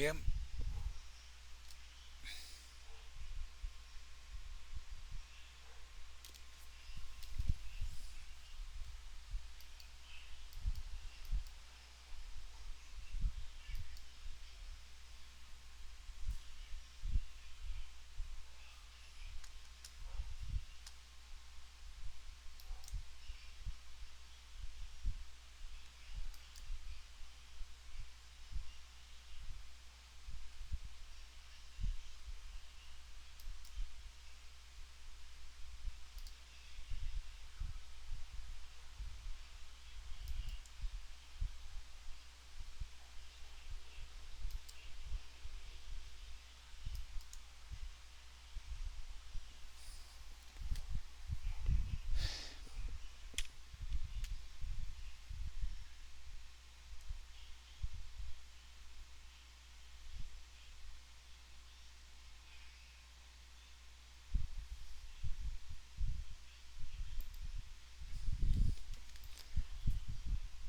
bien.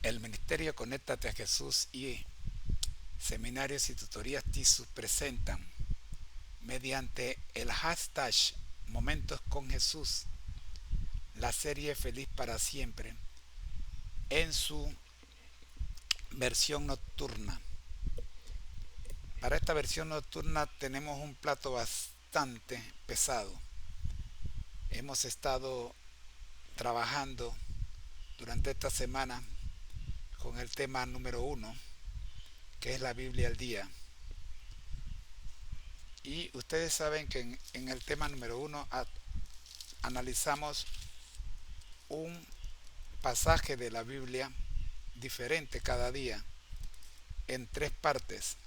El Ministerio Conéctate a Jesús y Seminarios y Tutorías TISU presentan, mediante el hashtag Momentos con Jesús, la serie Feliz para Siempre en su versión nocturna. Para esta versión nocturna tenemos un plato bastante pesado. Hemos estado trabajando durante esta semana con el tema número 1, que es la Biblia al día. Y ustedes saben que en el tema número 1 analizamos un pasaje de la Biblia diferente cada día en 3 partes.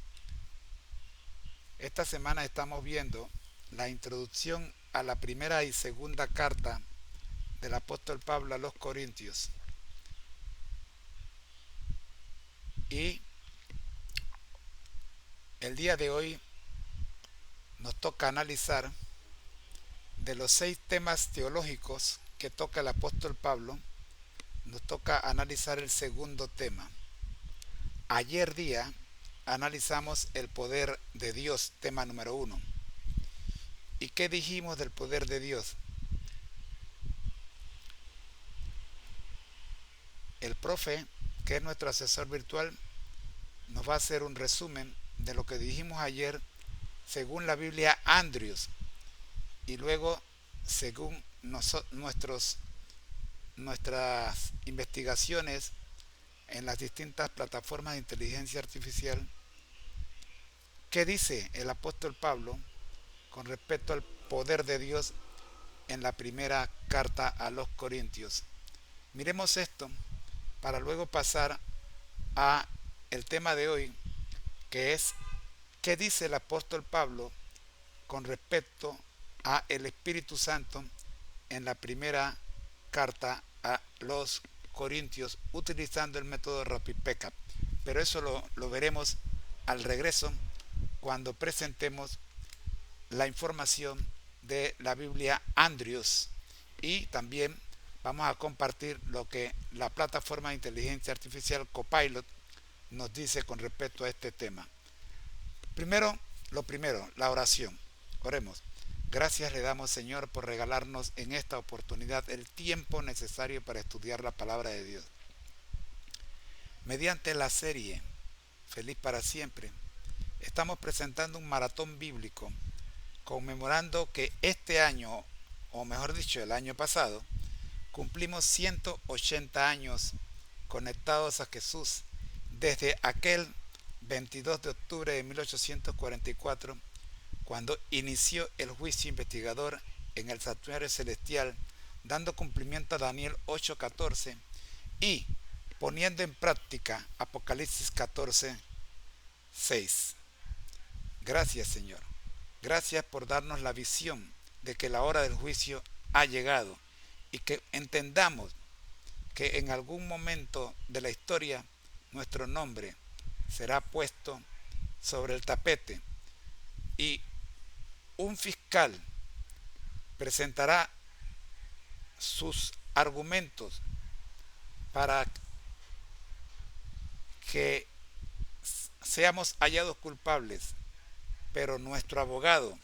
Esta semana estamos viendo la introducción a la primera y segunda carta del apóstol Pablo a los Corintios. Y el día de hoy nos toca analizar, de los 6 temas teológicos que toca el apóstol Pablo, nos toca analizar el segundo tema. Ayer día analizamos el poder de Dios, tema número 1. ¿Y qué dijimos del poder de Dios? El profe, que es nuestro asesor virtual, nos va a hacer un resumen de lo que dijimos ayer según la Biblia Andrews, y luego según nuestras investigaciones en las distintas plataformas de inteligencia artificial. ¿Qué dice el apóstol Pablo con respecto al poder de Dios en la primera carta a los Corintios? Miremos esto para luego pasar a el tema de hoy, que es ¿qué dice el apóstol Pablo con respecto a el Espíritu Santo en la primera carta a los Corintios, utilizando el método Rapid-Pickup? Pero eso lo veremos al regreso, cuando presentemos la información de la Biblia Andrews, y también vamos a compartir lo que la plataforma de inteligencia artificial Copilot nos dice con respecto a este tema. Lo primero, la oración. Oremos. Gracias le damos, Señor, por regalarnos en esta oportunidad el tiempo necesario para estudiar la palabra de Dios. Mediante la serie Feliz para Siempre, estamos presentando un maratón bíblico conmemorando que este año, o mejor dicho, el año pasado, cumplimos 180 años conectados a Jesús desde aquel 22 de octubre de 1844, cuando inició el juicio investigador en el santuario celestial, dando cumplimiento a Daniel 8:14 y poniendo en práctica Apocalipsis 14:6. Gracias, Señor. Gracias por darnos la visión de que la hora del juicio ha llegado y que entendamos que en algún momento de la historia nuestro nombre será puesto sobre el tapete y un fiscal presentará sus argumentos para que seamos hallados culpables, pero nuestro abogado,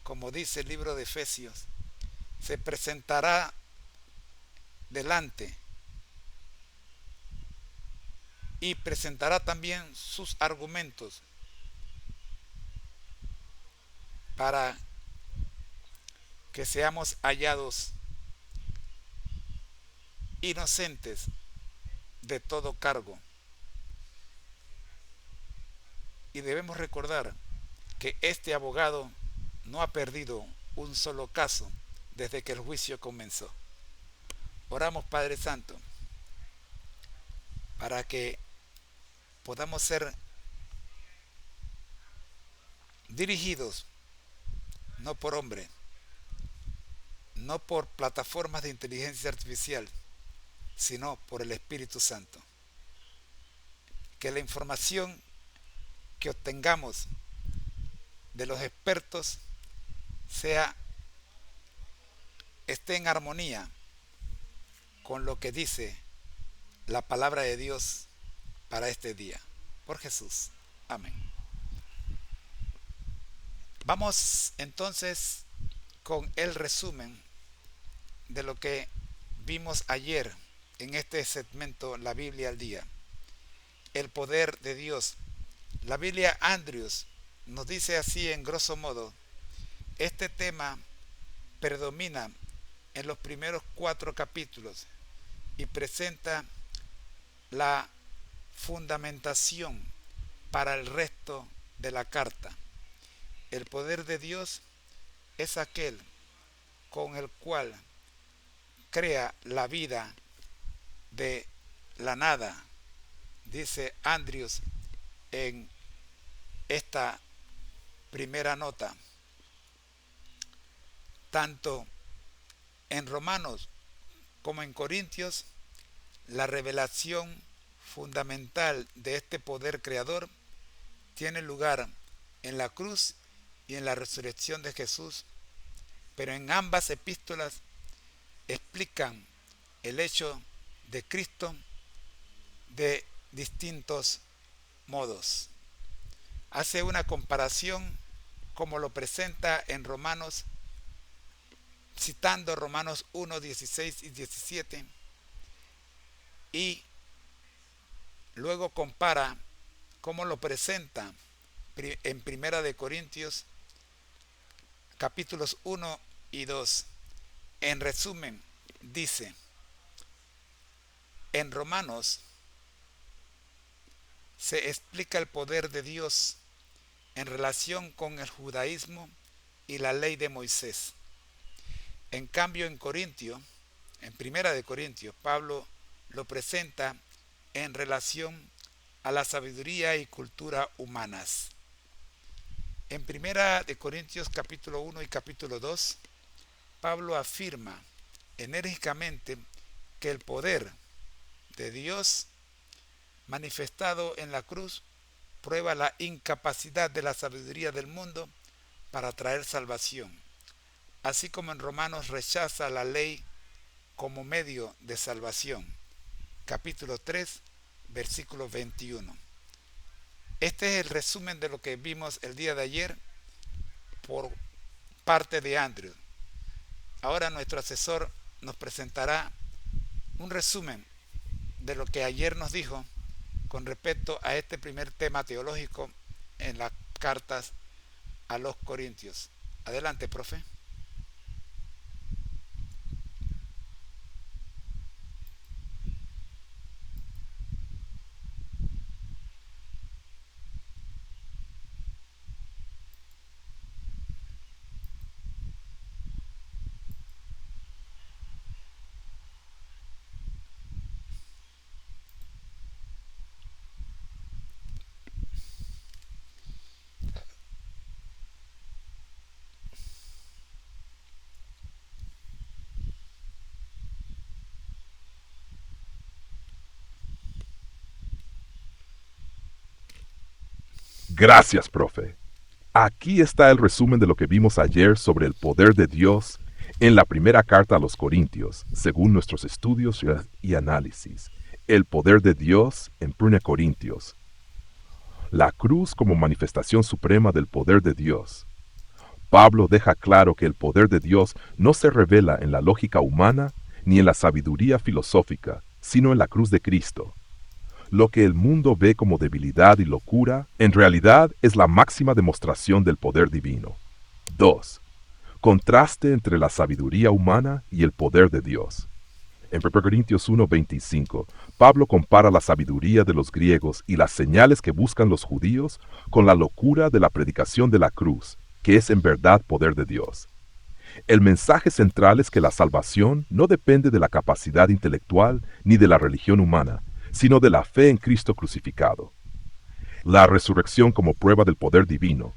como dice el libro de Efesios, se presentará delante y presentará también sus argumentos para que seamos hallados inocentes de todo cargo. Y debemos recordar que este abogado no ha perdido un solo caso desde que el juicio comenzó. Oramos, Padre Santo, para que podamos ser dirigidos no por hombre, no por plataformas de inteligencia artificial, sino por el Espíritu Santo. Que la información que obtengamos de los expertos esté en armonía con lo que dice la palabra de Dios para este día. Por Jesús. Amén. Vamos entonces con el resumen de lo que vimos ayer en este segmento La Biblia al Día. El poder de Dios. La Biblia Andrews nos dice así en grosso modo: este tema predomina en los primeros 4 capítulos y presenta la fundamentación para el resto de la carta. El poder de Dios es aquel con el cual crea la vida de la nada, dice Andrews en esta primera nota. Tanto en Romanos como en Corintios, la revelación fundamental de este poder creador tiene lugar en la cruz y en la resurrección de Jesús, pero en ambas epístolas explican el hecho de Cristo de distintos modos. Hace una comparación como lo presenta en Romanos, citando Romanos 1, 16 y 17, y luego compara cómo lo presenta en Primera de Corintios capítulos 1 y 2. En resumen, dice: en Romanos se explica el poder de Dios en relación con el judaísmo y la ley de Moisés. En cambio, en Primera de Corintios, Pablo lo presenta en relación a la sabiduría y cultura humanas. En Primera de Corintios capítulo 1 y capítulo 2, Pablo afirma enérgicamente que el poder de Dios manifestado en la cruz prueba la incapacidad de la sabiduría del mundo para traer salvación, así como en Romanos rechaza la ley como medio de salvación. Capítulo 3, versículo 21. Este es el resumen de lo que vimos el día de ayer por parte de Andrew. Ahora nuestro asesor nos presentará un resumen de lo que ayer nos dijo con respecto a este primer tema teológico en las cartas a los Corintios. Adelante, profe. Gracias, profe. Aquí está el resumen de lo que vimos ayer sobre el poder de Dios en la primera carta a los Corintios, según nuestros estudios y análisis. El poder de Dios en 1 Corintios. la cruz como manifestación suprema del poder de Dios. Pablo deja claro que el poder de Dios no se revela en la lógica humana ni en la sabiduría filosófica, sino en la cruz de Cristo. Lo que el mundo ve como debilidad y locura, en realidad es la máxima demostración del poder divino. 2. Contraste entre la sabiduría humana y el poder de Dios. En 1 Corintios 1:25, Pablo compara la sabiduría de los griegos y las señales que buscan los judíos con la locura de la predicación de la cruz, que es en verdad poder de Dios. El mensaje central es que la salvación no depende de la capacidad intelectual ni de la religión humana, sino de la fe en Cristo crucificado. La resurrección como prueba del poder divino.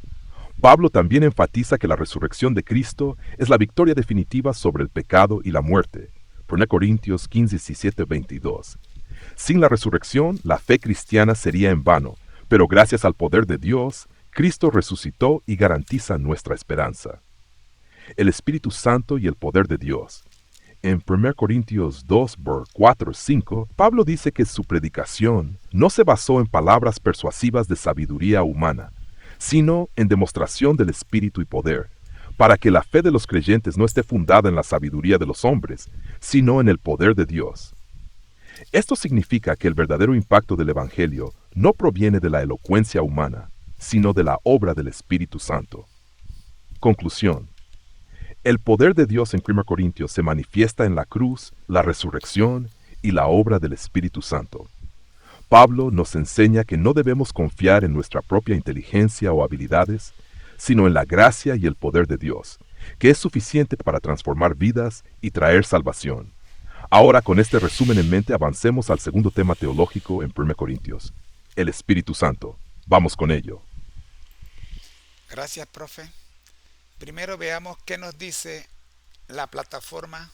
Pablo también enfatiza que la resurrección de Cristo es la victoria definitiva sobre el pecado y la muerte. 1 Corintios 15, 17, 22. Sin la resurrección, la fe cristiana sería en vano, pero gracias al poder de Dios, Cristo resucitó y garantiza nuestra esperanza. El Espíritu Santo y el poder de Dios. En 1 Corintios 2, 4, 5, Pablo dice que su predicación no se basó en palabras persuasivas de sabiduría humana, sino en demostración del Espíritu y poder, para que la fe de los creyentes no esté fundada en la sabiduría de los hombres, sino en el poder de Dios. Esto significa que el verdadero impacto del Evangelio no proviene de la elocuencia humana, sino de la obra del Espíritu Santo. Conclusión. El poder de Dios en 1 Corintios se manifiesta en la cruz, la resurrección y la obra del Espíritu Santo. Pablo nos enseña que no debemos confiar en nuestra propia inteligencia o habilidades, sino en la gracia y el poder de Dios, que es suficiente para transformar vidas y traer salvación. Ahora, con este resumen en mente, avancemos al segundo tema teológico en 1 Corintios, el Espíritu Santo. Vamos con ello. Gracias, profe. Primero veamos qué nos dice la plataforma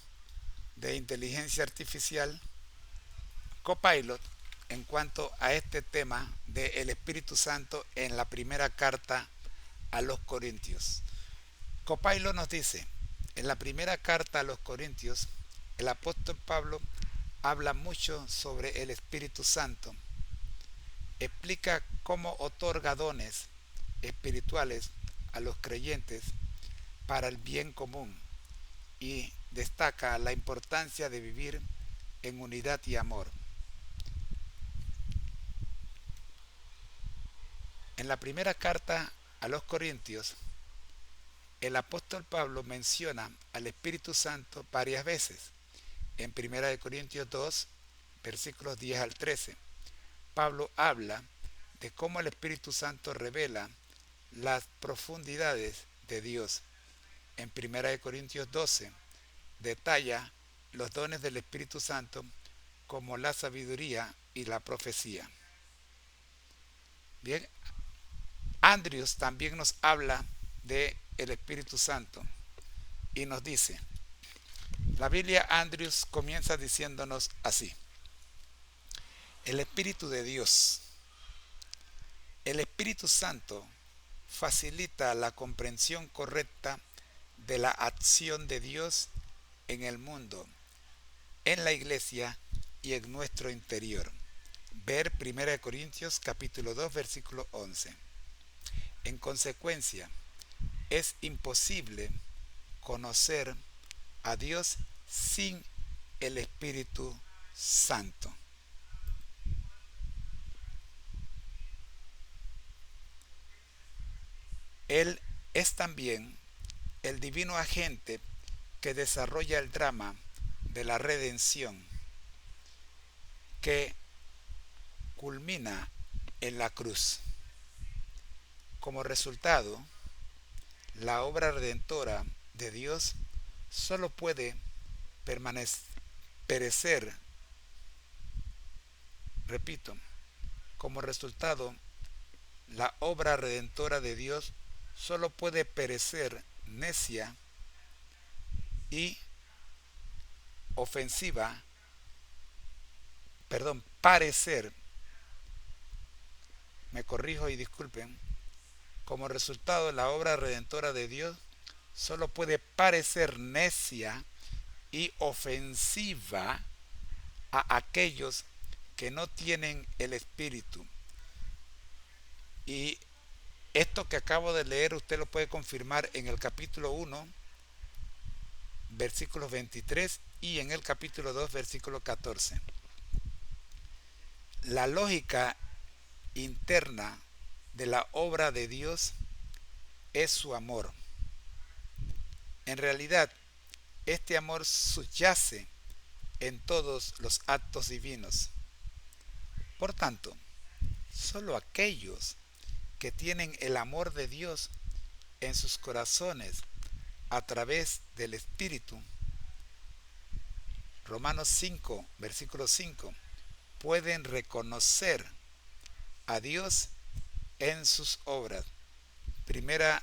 de inteligencia artificial Copilot en cuanto a este tema del Espíritu Santo en la primera carta a los Corintios. Copilot nos dice, en la primera carta a los Corintios, el apóstol Pablo habla mucho sobre el Espíritu Santo. Explica cómo otorga dones espirituales a los creyentes para el bien común y destaca la importancia de vivir en unidad y amor. En la primera carta a los Corintios, el apóstol Pablo menciona al Espíritu Santo varias veces. En 1 Corintios 2, versículos 10 al 13, Pablo habla de cómo el Espíritu Santo revela las profundidades de Dios. En 1 Corintios 12, detalla los dones del Espíritu Santo como la sabiduría y la profecía. Bien, Andrews también nos habla de el Espíritu Santo y nos dice, la Biblia Andrews comienza diciéndonos así: el Espíritu de Dios, el Espíritu Santo facilita la comprensión correcta de la acción de Dios en el mundo, en la iglesia y en nuestro interior. Ver 1 Corintios capítulo 2 versículo 11. En consecuencia, es imposible conocer a Dios sin el Espíritu Santo. Él es también el divino agente que desarrolla el drama de la redención, que culmina en la cruz. Como resultado, la obra redentora de Dios solo puede perecer, repito, como resultado, la obra redentora de Dios solo puede perecer necia y ofensiva, parecer, me corrijo y disculpen, como resultado la obra redentora de Dios solo puede parecer necia y ofensiva a aquellos que no tienen el Espíritu. Y esto que acabo de leer usted lo puede confirmar en el capítulo 1, versículos 23 y en el capítulo 2, versículo 14. La lógica interna de la obra de Dios es su amor. En realidad, este amor subyace en todos los actos divinos. Por tanto, solo aquellos que tienen el amor de Dios en sus corazones a través del Espíritu, Romanos 5, versículo 5, pueden reconocer a Dios en sus obras. Primera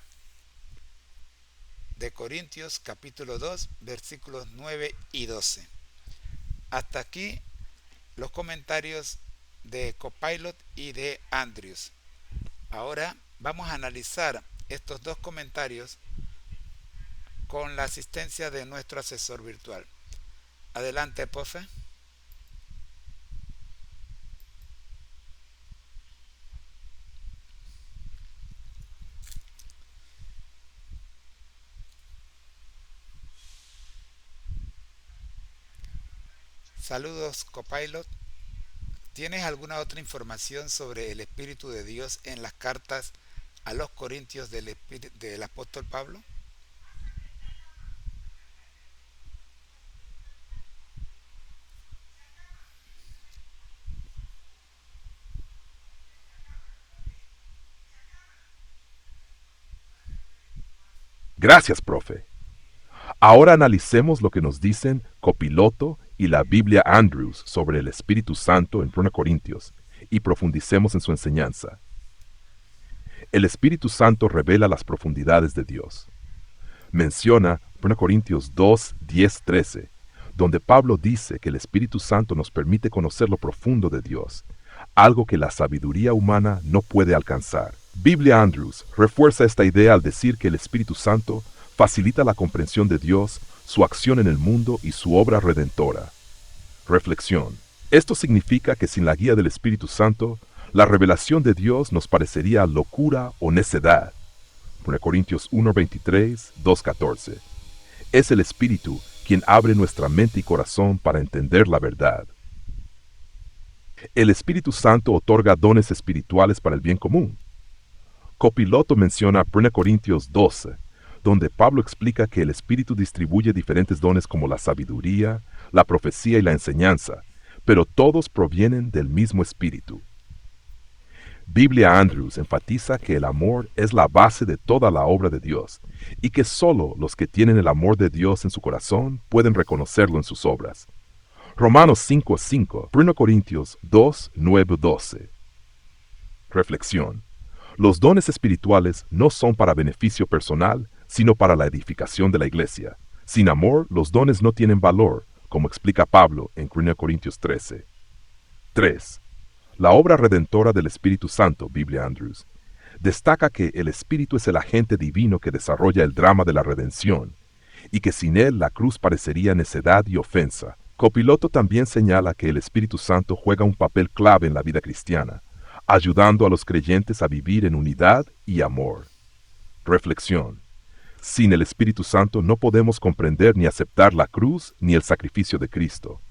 de Corintios capítulo 2, versículos 9 y 12. Hasta aquí los comentarios de Copilot y de Andrews. Ahora vamos a analizar estos dos comentarios con la asistencia de nuestro asesor virtual. Adelante, profe. Saludos, Copilot. ¿Tienes alguna otra información sobre el Espíritu de Dios en las cartas a los Corintios del apóstol Pablo? Gracias, profe. Ahora analicemos lo que nos dicen Copiloto y la Biblia Andrews sobre el Espíritu Santo en 1 Corintios y profundicemos en su enseñanza. El Espíritu Santo revela las profundidades de Dios. Menciona 1 Corintios 2, 10, 13, donde Pablo dice que el Espíritu Santo nos permite conocer lo profundo de Dios, algo que la sabiduría humana no puede alcanzar. Biblia Andrews refuerza esta idea al decir que el Espíritu Santo facilita la comprensión de Dios, su acción en el mundo y su obra redentora. Reflexión. Esto significa que sin la guía del Espíritu Santo, la revelación de Dios nos parecería locura o necedad. 1 Corintios 1:23, 2:14. Es el Espíritu quien abre nuestra mente y corazón para entender la verdad. El Espíritu Santo otorga dones espirituales para el bien común. Copiloto menciona 1 Corintios 12, donde Pablo explica que el Espíritu distribuye diferentes dones como la sabiduría, la profecía y la enseñanza, pero todos provienen del mismo Espíritu. Biblia Andrews enfatiza que el amor es la base de toda la obra de Dios y que solo los que tienen el amor de Dios en su corazón pueden reconocerlo en sus obras. Romanos 5:5, 1 Corintios 2, 9, 12. Reflexión. Los dones espirituales no son para beneficio personal, sino para la edificación de la iglesia. Sin amor, los dones no tienen valor, como explica Pablo en 1 Corintios 13. 3. La obra redentora del Espíritu Santo, Biblia Andrews, destaca que el Espíritu es el agente divino que desarrolla el drama de la redención, y que sin él la cruz parecería necedad y ofensa. Copiloto también señala que el Espíritu Santo juega un papel clave en la vida cristiana, ayudando a los creyentes a vivir en unidad y amor. Reflexión. Sin el Espíritu Santo no podemos comprender ni aceptar la cruz ni el sacrificio de Cristo.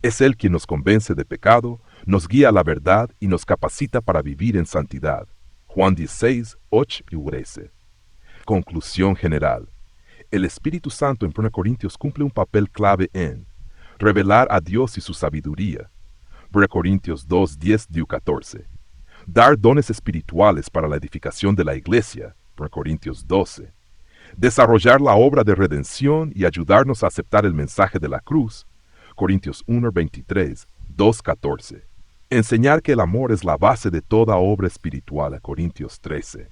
Es Él quien nos convence de pecado, nos guía a la verdad y nos capacita para vivir en santidad. Juan 16, 8 y 13. Conclusión general. El Espíritu Santo en 1 Corintios cumple un papel clave en revelar a Dios y su sabiduría. 1 Corintios 2, 10 y 14. Dar dones espirituales para la edificación de la iglesia. 1 Corintios 12. Desarrollar la obra de redención y ayudarnos a aceptar el mensaje de la cruz. Corintios 1, 23, 2, 14. Enseñar que el amor es la base de toda obra espiritual. Corintios 13.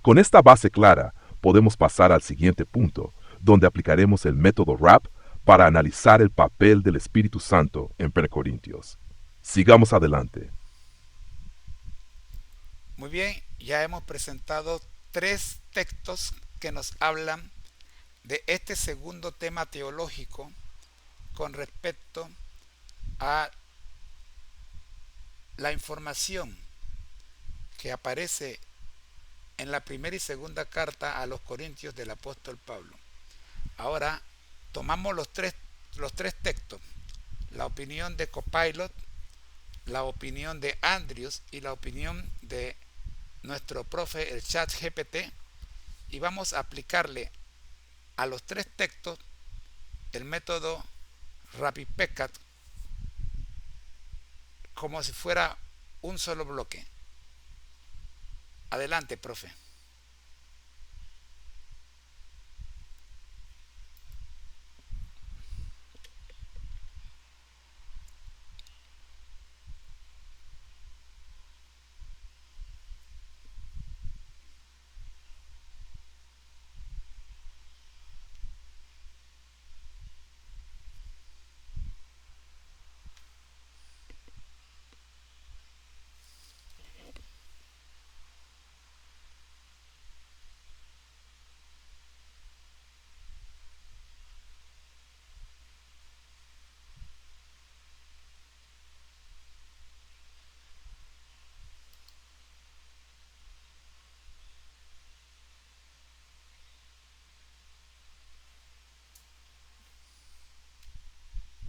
Con esta base clara, podemos pasar al siguiente punto, donde aplicaremos el método RAP para analizar el papel del Espíritu Santo en 1 Corintios. Sigamos adelante. Muy bien, ya hemos presentado 3 textos que nos hablan de este segundo tema teológico con respecto a la información que aparece en la primera y segunda carta a los Corintios del apóstol Pablo. Ahora tomamos los tres textos, la opinión de Copilot, la opinión de Andrews y la opinión de nuestro profe, el chat GPT, y vamos a aplicarle a los tres textos el método RapidPesca como si fuera un solo bloque. Adelante, profe.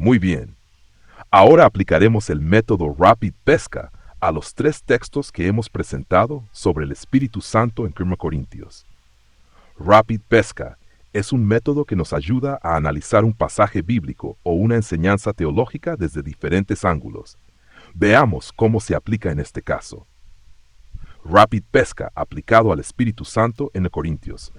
Muy bien. Ahora aplicaremos el método RapidPesca a los tres textos que hemos presentado sobre el Espíritu Santo en 1 Corintios. RapidPesca es un método que nos ayuda a analizar un pasaje bíblico o una enseñanza teológica desde diferentes ángulos. Veamos cómo se aplica en este caso. RapidPesca aplicado al Espíritu Santo en Corintios.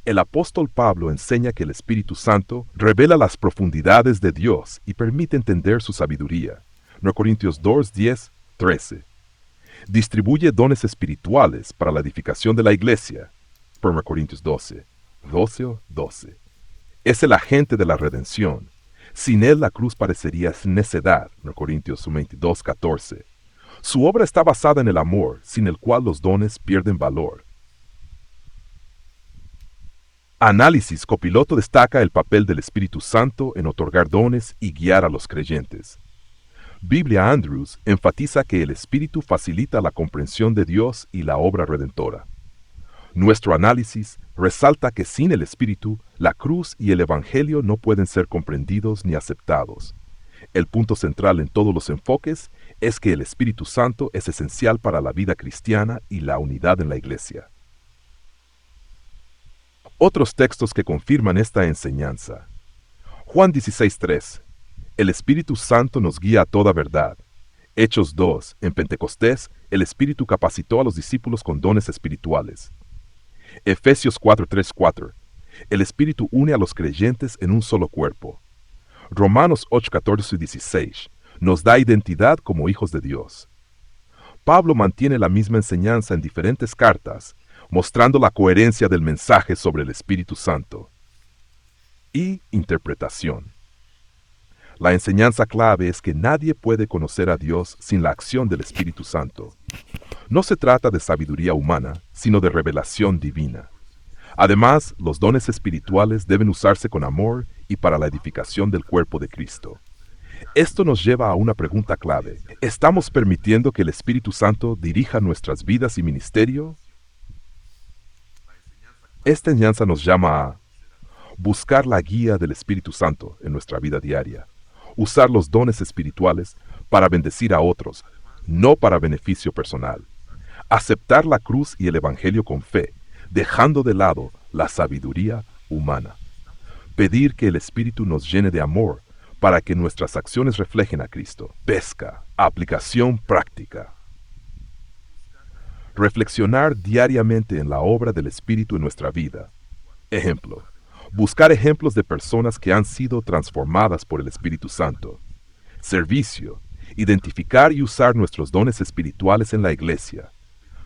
El apóstol Pablo enseña que el Espíritu Santo revela las profundidades de Dios y permite entender su sabiduría. 1 Corintios 2, 10, 13. Distribuye dones espirituales para la edificación de la iglesia. 1 Corintios 12, 12. Es el agente de la redención. Sin él la cruz parecería necedad. 1 Corintios 22, 14. Su obra está basada en el amor, sin el cual los dones pierden valor. Análisis Copiloto destaca el papel del Espíritu Santo en otorgar dones y guiar a los creyentes. Biblia Andrews enfatiza que el Espíritu facilita la comprensión de Dios y la obra redentora. Nuestro análisis resalta que sin el Espíritu, la cruz y el Evangelio no pueden ser comprendidos ni aceptados. El punto central en todos los enfoques es que el Espíritu Santo es esencial para la vida cristiana y la unidad en la iglesia. Otros textos que confirman esta enseñanza. Juan 16:3. El Espíritu Santo nos guía a toda verdad. Hechos 2. En Pentecostés, el Espíritu capacitó a los discípulos con dones espirituales. Efesios 4:3-4. El Espíritu une a los creyentes en un solo cuerpo. Romanos 8:14-16. Nos da identidad como hijos de Dios. Pablo mantiene la misma enseñanza en diferentes cartas, mostrando la coherencia del mensaje sobre el Espíritu Santo. Y interpretación. La enseñanza clave es que nadie puede conocer a Dios sin la acción del Espíritu Santo. No se trata de sabiduría humana, sino de revelación divina. Además, los dones espirituales deben usarse con amor y para la edificación del cuerpo de Cristo. Esto nos lleva a una pregunta clave. ¿Estamos permitiendo que el Espíritu Santo dirija nuestras vidas y ministerio? Esta enseñanza nos llama a buscar la guía del Espíritu Santo en nuestra vida diaria, usar los dones espirituales para bendecir a otros, no para beneficio personal, aceptar la cruz y el Evangelio con fe, dejando de lado la sabiduría humana, pedir que el Espíritu nos llene de amor para que nuestras acciones reflejen a Cristo. Pesca, aplicación práctica. Reflexionar diariamente en la obra del Espíritu en nuestra vida. Ejemplo, buscar ejemplos de personas que han sido transformadas por el Espíritu Santo. Servicio, identificar y usar nuestros dones espirituales en la iglesia.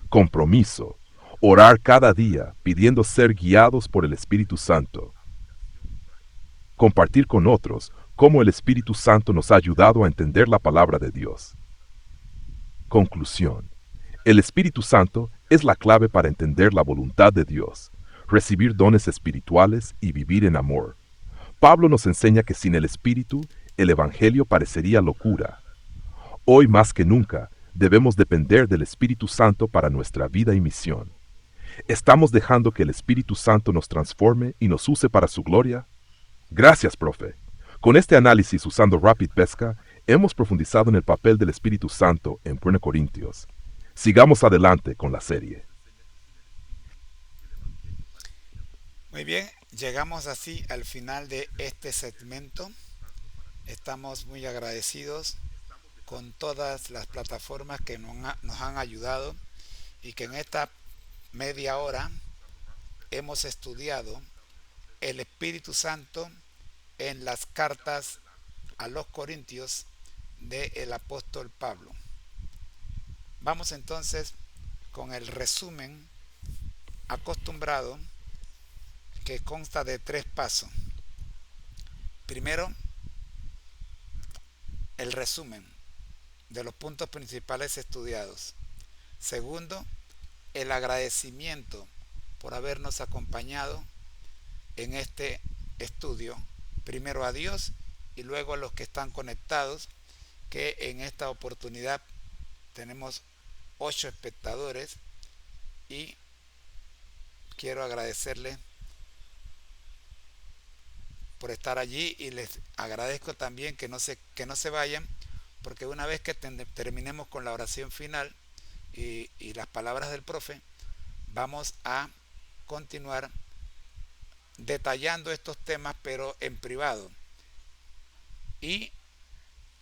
Compromiso, orar cada día pidiendo ser guiados por el Espíritu Santo. Compartir con otros cómo el Espíritu Santo nos ha ayudado a entender la palabra de Dios. Conclusión. El Espíritu Santo es la clave para entender la voluntad de Dios, recibir dones espirituales y vivir en amor. Pablo nos enseña que sin el Espíritu, el Evangelio parecería locura. Hoy más que nunca, debemos depender del Espíritu Santo para nuestra vida y misión. ¿Estamos dejando que el Espíritu Santo nos transforme y nos use para su gloria? Gracias, profe. Con este análisis usando Rapid Pesca, hemos profundizado en el papel del Espíritu Santo en 1 Corintios. Sigamos adelante con la serie. Muy bien, llegamos así al final de este segmento. Estamos muy agradecidos con todas las plataformas que nos han ayudado y que en esta media hora hemos estudiado el Espíritu Santo en las cartas a los Corintios del apóstol Pablo. Vamos entonces con el resumen acostumbrado que consta de 3 pasos. Primero, el resumen de los puntos principales estudiados. Segundo, el agradecimiento por habernos acompañado en este estudio, primero a Dios y luego a los que están conectados, que en esta oportunidad tenemos 8 espectadores y quiero agradecerles por estar allí y les agradezco también que no se vayan, porque una vez que terminemos con la oración final y las palabras del profe, vamos a continuar detallando estos temas pero en privado. Y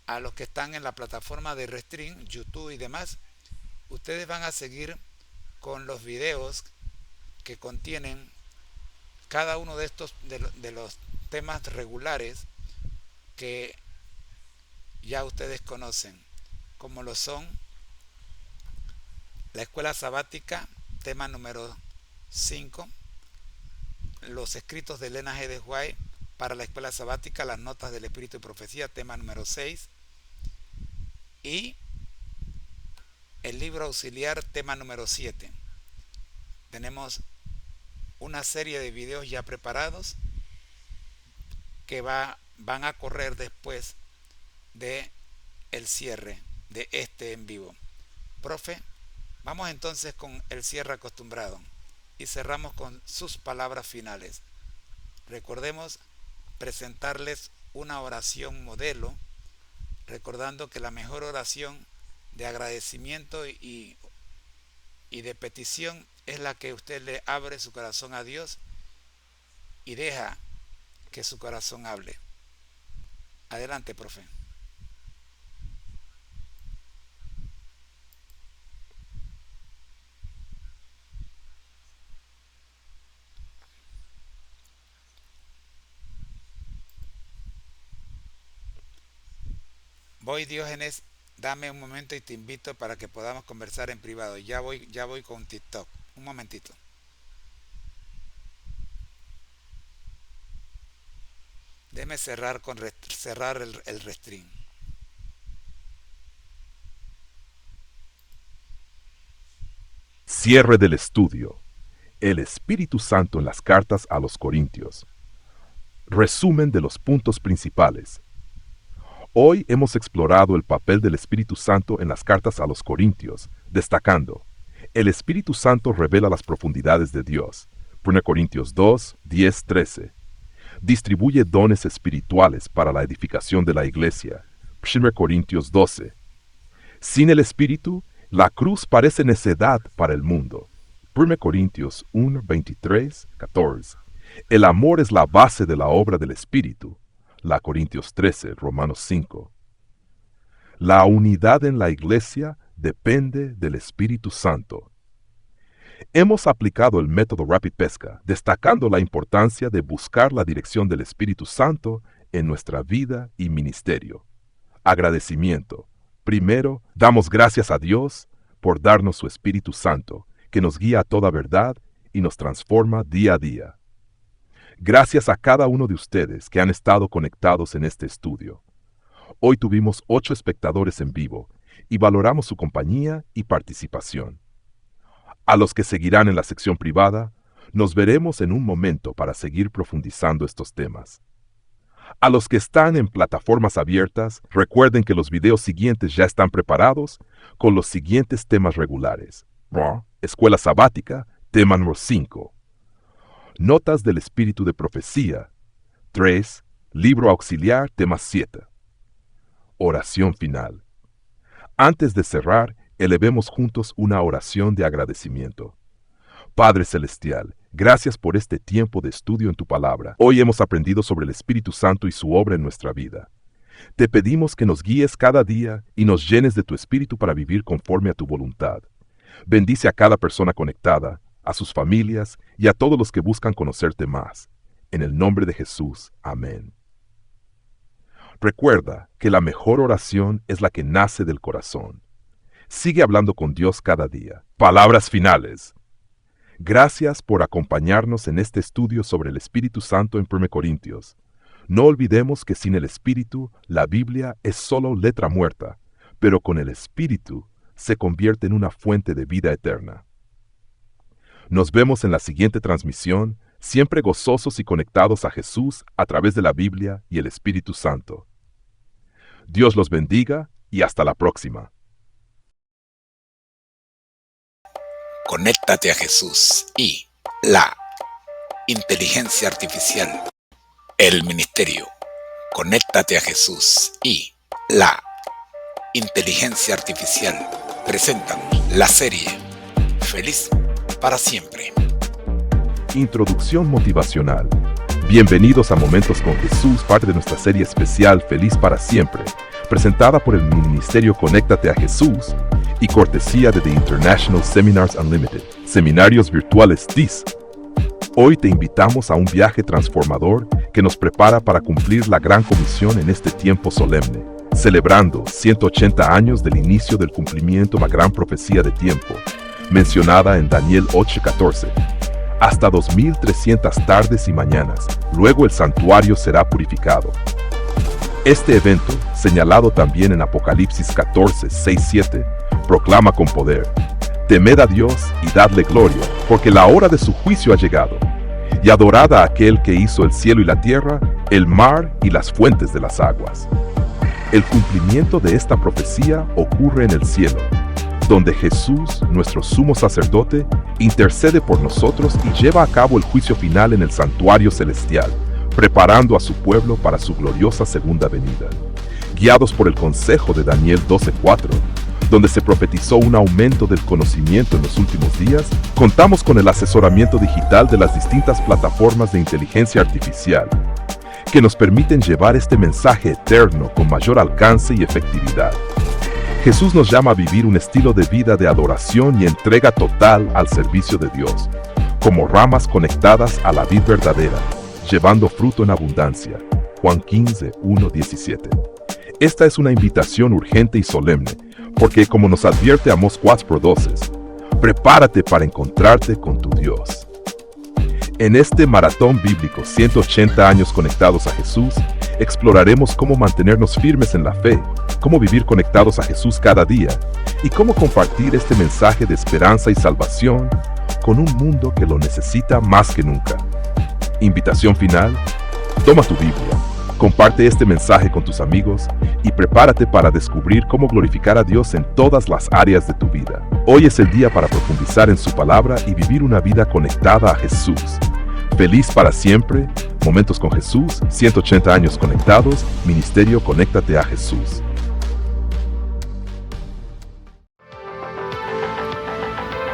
a los que están en la plataforma de Restream, YouTube y demás, ustedes van a seguir con los videos que contienen cada uno de estos de los temas regulares que ya ustedes conocen, como lo son la escuela sabática, tema número 5, los escritos de Elena G. de White para la escuela sabática, las notas del Espíritu y Profecía, tema número 6, y el libro auxiliar, tema número 7. Tenemos una serie de videos ya preparados que van a correr después de el cierre de este en vivo. Profe, vamos entonces con el cierre acostumbrado y cerramos con sus palabras finales. Recordemos presentarles una oración modelo, recordando que la mejor oración de agradecimiento y de petición es la que usted le abre su corazón a Dios y deja que su corazón hable. Adelante, profe. Voy, Diógenes, dame un momento y te invito para que podamos conversar en privado. Ya voy con TikTok. Un momentito. Déjeme cerrar el restring. Cierre del estudio. El Espíritu Santo en las cartas a los Corintios. Resumen de los puntos principales. Hoy hemos explorado el papel del Espíritu Santo en las cartas a los Corintios, destacando: el Espíritu Santo revela las profundidades de Dios. 1 Corintios 2, 10, 13. Distribuye dones espirituales para la edificación de la iglesia. 1 Corintios 12. Sin el Espíritu, la cruz parece necedad para el mundo. 1 Corintios 1, 23, 14. El amor es la base de la obra del Espíritu. La Corintios 13, Romanos 5. La unidad en la iglesia depende del Espíritu Santo. Hemos aplicado el método Rapid Pesca, destacando la importancia de buscar la dirección del Espíritu Santo en nuestra vida y ministerio. Agradecimiento. Primero, damos gracias a Dios por darnos su Espíritu Santo, que nos guía a toda verdad y nos transforma día a día. Gracias a cada uno de ustedes que han estado conectados en este estudio. Hoy tuvimos 8 espectadores en vivo y valoramos su compañía y participación. A los que seguirán en la sección privada, nos veremos en un momento para seguir profundizando estos temas. A los que están en plataformas abiertas, recuerden que los videos siguientes ya están preparados con los siguientes temas regulares. Escuela sabática, tema número 5. Notas del espíritu de profecía. 3. Libro auxiliar, tema 7. Oración final. Antes de cerrar, elevemos juntos una oración de agradecimiento. Padre Celestial, gracias por este tiempo de estudio en tu palabra. Hoy hemos aprendido sobre el Espíritu Santo y su obra en nuestra vida. Te pedimos que nos guíes cada día y nos llenes de tu Espíritu para vivir conforme a tu voluntad. Bendice a cada persona conectada, a sus familias y a todos los que buscan conocerte más. En el nombre de Jesús. Amén. Recuerda que la mejor oración es la que nace del corazón. Sigue hablando con Dios cada día. Palabras finales. Gracias por acompañarnos en este estudio sobre el Espíritu Santo en 1 Corintios. No olvidemos que sin el Espíritu, la Biblia es solo letra muerta, pero con el Espíritu se convierte en una fuente de vida eterna. Nos vemos en la siguiente transmisión, siempre gozosos y conectados a Jesús a través de la Biblia y el Espíritu Santo. Dios los bendiga y hasta la próxima. Conéctate a Jesús y la inteligencia artificial. El ministerio. Conéctate a Jesús y la inteligencia artificial presentan la serie Feliz para Siempre. Introducción motivacional. Bienvenidos a Momentos con Jesús, parte de nuestra serie especial Feliz para Siempre, presentada por el Ministerio Conéctate a Jesús y cortesía de The International Seminars Unlimited, Seminarios Virtuales TIS. Hoy te invitamos a un viaje transformador que nos prepara para cumplir la gran comisión en este tiempo solemne, celebrando 180 años del inicio del cumplimiento de la gran profecía de tiempo, mencionada en Daniel 8:14. Hasta 2300 tardes y mañanas, luego el santuario será purificado. Este evento, señalado también en Apocalipsis 14:6-7, proclama con poder: temed a Dios y dadle gloria, porque la hora de su juicio ha llegado, y adorad a aquel que hizo el cielo y la tierra, el mar y las fuentes de las aguas. El cumplimiento de esta profecía ocurre en el cielo, donde Jesús, nuestro sumo sacerdote, intercede por nosotros y lleva a cabo el juicio final en el santuario celestial, preparando a su pueblo para su gloriosa segunda venida. Guiados por el consejo de Daniel 12:4, donde se profetizó un aumento del conocimiento en los últimos días, contamos con el asesoramiento digital de las distintas plataformas de inteligencia artificial, que nos permiten llevar este mensaje eterno con mayor alcance y efectividad. Jesús nos llama a vivir un estilo de vida de adoración y entrega total al servicio de Dios, como ramas conectadas a la vid verdadera, llevando fruto en abundancia. Juan 15:1-17. Esta es una invitación urgente y solemne, porque como nos advierte Amós 4:12, prepárate para encontrarte con tu Dios. En este maratón bíblico 180 años conectados a Jesús, exploraremos cómo mantenernos firmes en la fe, cómo vivir conectados a Jesús cada día y cómo compartir este mensaje de esperanza y salvación con un mundo que lo necesita más que nunca. Invitación final: toma tu Biblia, comparte este mensaje con tus amigos y prepárate para descubrir cómo glorificar a Dios en todas las áreas de tu vida. Hoy es el día para profundizar en su palabra y vivir una vida conectada a Jesús. Feliz para siempre, Momentos con Jesús, 180 años conectados, Ministerio Conéctate a Jesús.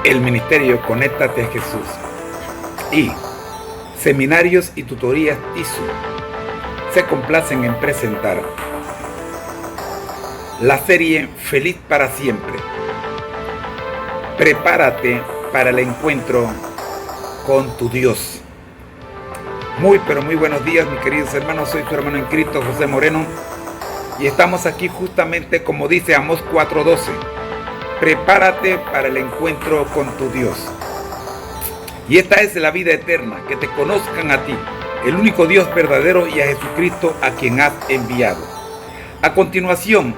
El Ministerio Conéctate a Jesús y Seminarios y Tutorías TISU se complacen en presentar la serie Feliz para Siempre. Prepárate para el encuentro con tu Dios. Muy pero muy buenos días, mis queridos hermanos. Soy su hermano en Cristo, José Moreno, y estamos aquí justamente como dice Amós 4:12. Prepárate para el encuentro con tu Dios. Y esta es la vida eterna, que te conozcan a ti, el único Dios verdadero, y a Jesucristo a quien has enviado. A continuación,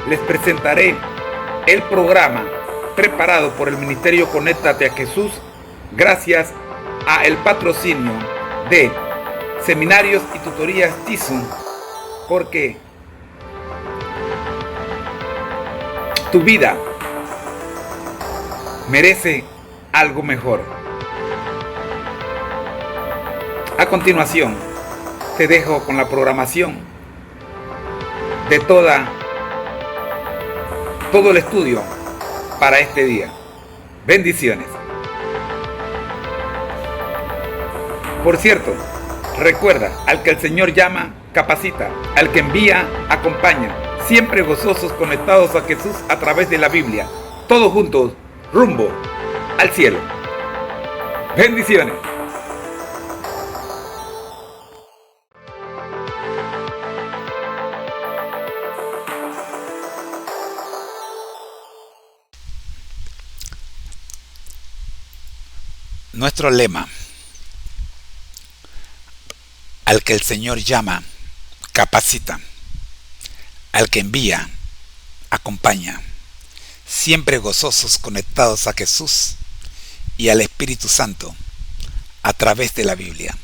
les presentaré el programa preparado por el Ministerio Conéctate a Jesús, gracias a el patrocinio de seminarios y tutorías Tizum, porque tu vida merece algo mejor. A continuación, te dejo con la programación de todo el estudio para este día. Bendiciones. Por cierto, recuerda, al que el Señor llama, capacita, al que envía, acompaña, siempre gozosos conectados a Jesús a través de la Biblia, todos juntos, rumbo al cielo. Bendiciones. Nuestro lema: al que el Señor llama, capacita, al que envía, acompaña, siempre gozosos conectados a Jesús y al Espíritu Santo a través de la Biblia,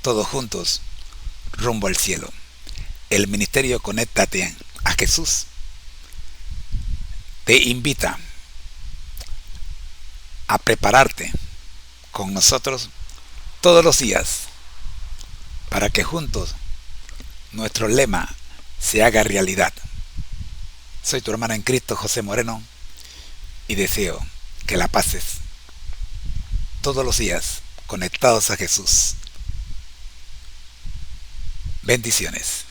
todos juntos rumbo al cielo. El ministerio Conéctate a Jesús te invita a prepararte con nosotros todos los días para que juntos nuestro lema se haga realidad. Soy tu hermano en Cristo, José Moreno, y deseo que la pases todos los días conectados a Jesús. Bendiciones.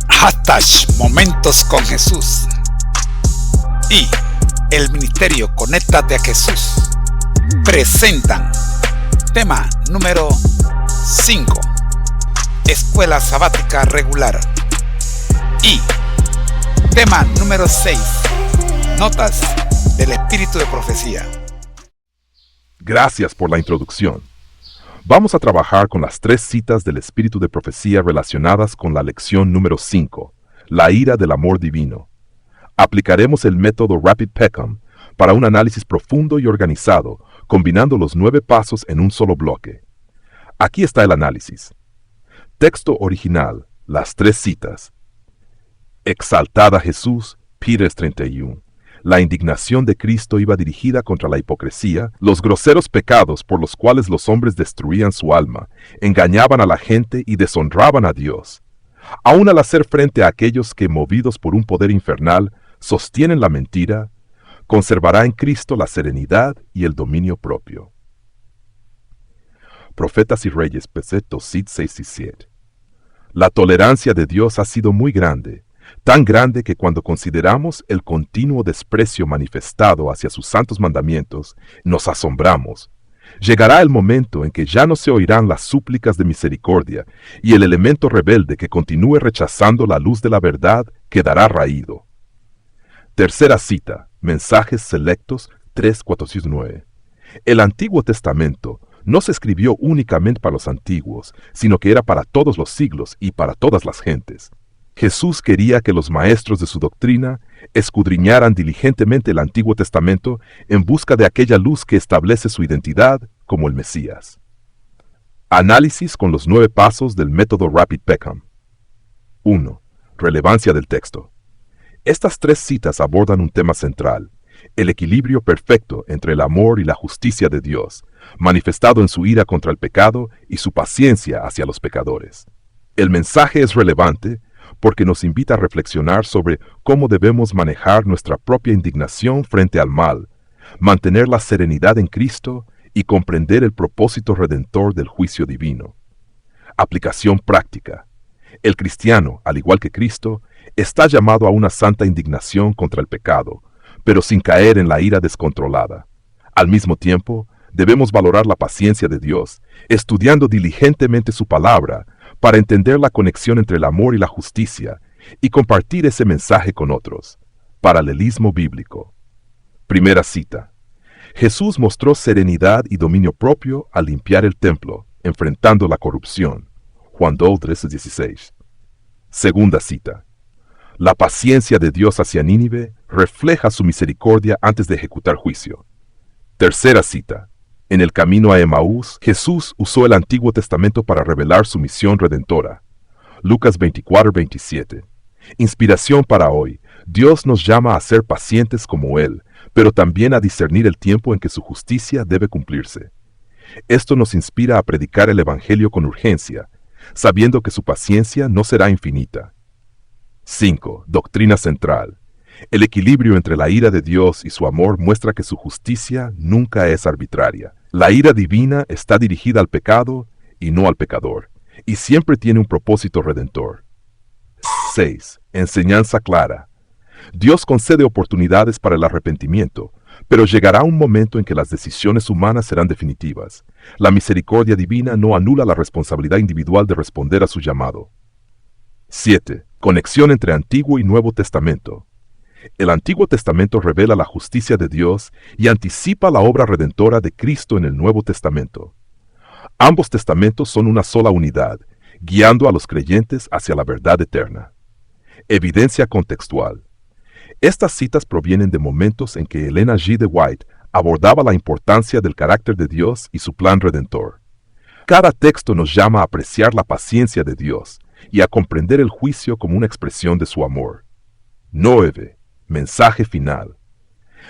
Hashtag Momentos con Jesús y el ministerio Conéctate a Jesús presentan tema número 5, Escuela Sabática Regular, y tema número 6, Notas del Espíritu de Profecía. Gracias por la introducción. Vamos a trabajar con las 3 citas del Espíritu de Profecía relacionadas con la lección número 5, la ira del amor divino. Aplicaremos el método Rapid Peckham para un análisis profundo y organizado, combinando los 9 pasos en un solo bloque. Aquí está el análisis. Texto original, las 3 citas. Exaltada Jesús, Pires 31. La indignación de Cristo iba dirigida contra la hipocresía, los groseros pecados por los cuales los hombres destruían su alma, engañaban a la gente y deshonraban a Dios. Aún al hacer frente a aquellos que, movidos por un poder infernal, sostienen la mentira, conservará en Cristo la serenidad y el dominio propio. Profetas y Reyes, preceptos 6 y 7. La tolerancia de Dios ha sido muy grande, tan grande que cuando consideramos el continuo desprecio manifestado hacia sus santos mandamientos, nos asombramos. Llegará el momento en que ya no se oirán las súplicas de misericordia, y el elemento rebelde que continúe rechazando la luz de la verdad quedará raído. Tercera cita, Mensajes Selectos 3:4-9. El Antiguo Testamento no se escribió únicamente para los antiguos, sino que era para todos los siglos y para todas las gentes. Jesús quería que los maestros de su doctrina escudriñaran diligentemente el Antiguo Testamento en busca de aquella luz que establece su identidad como el Mesías. Análisis con los 9 pasos del método Rapid Peckham. 1. Relevancia del texto. Estas 3 citas abordan un tema central: el equilibrio perfecto entre el amor y la justicia de Dios, manifestado en su ira contra el pecado y su paciencia hacia los pecadores. El mensaje es relevante porque nos invita a reflexionar sobre cómo debemos manejar nuestra propia indignación frente al mal, mantener la serenidad en Cristo y comprender el propósito redentor del juicio divino. Aplicación práctica. El cristiano, al igual que Cristo, está llamado a una santa indignación contra el pecado, pero sin caer en la ira descontrolada. Al mismo tiempo, debemos valorar la paciencia de Dios, estudiando diligentemente su palabra, para entender la conexión entre el amor y la justicia, y compartir ese mensaje con otros. Paralelismo bíblico. Primera cita. Jesús mostró serenidad y dominio propio al limpiar el templo, enfrentando la corrupción. Juan 2, 13-16. Segunda cita. La paciencia de Dios hacia Nínive refleja su misericordia antes de ejecutar juicio. Tercera cita. En el camino a Emaús, Jesús usó el Antiguo Testamento para revelar su misión redentora. Lucas 24-27. Inspiración para hoy. Dios nos llama a ser pacientes como Él, pero también a discernir el tiempo en que su justicia debe cumplirse. Esto nos inspira a predicar el Evangelio con urgencia, sabiendo que su paciencia no será infinita. 5. Doctrina central. El equilibrio entre la ira de Dios y su amor muestra que su justicia nunca es arbitraria. La ira divina está dirigida al pecado y no al pecador, y siempre tiene un propósito redentor. 6. Enseñanza clara. Dios concede oportunidades para el arrepentimiento, pero llegará un momento en que las decisiones humanas serán definitivas. La misericordia divina no anula la responsabilidad individual de responder a su llamado. 7. Conexión entre Antiguo y Nuevo Testamento. El Antiguo Testamento revela la justicia de Dios y anticipa la obra redentora de Cristo en el Nuevo Testamento. Ambos testamentos son una sola unidad, guiando a los creyentes hacia la verdad eterna. Evidencia contextual. Estas citas provienen de momentos en que Ellen G. de White abordaba la importancia del carácter de Dios y su plan redentor. Cada texto nos llama a apreciar la paciencia de Dios y a comprender el juicio como una expresión de su amor. 9. Mensaje final.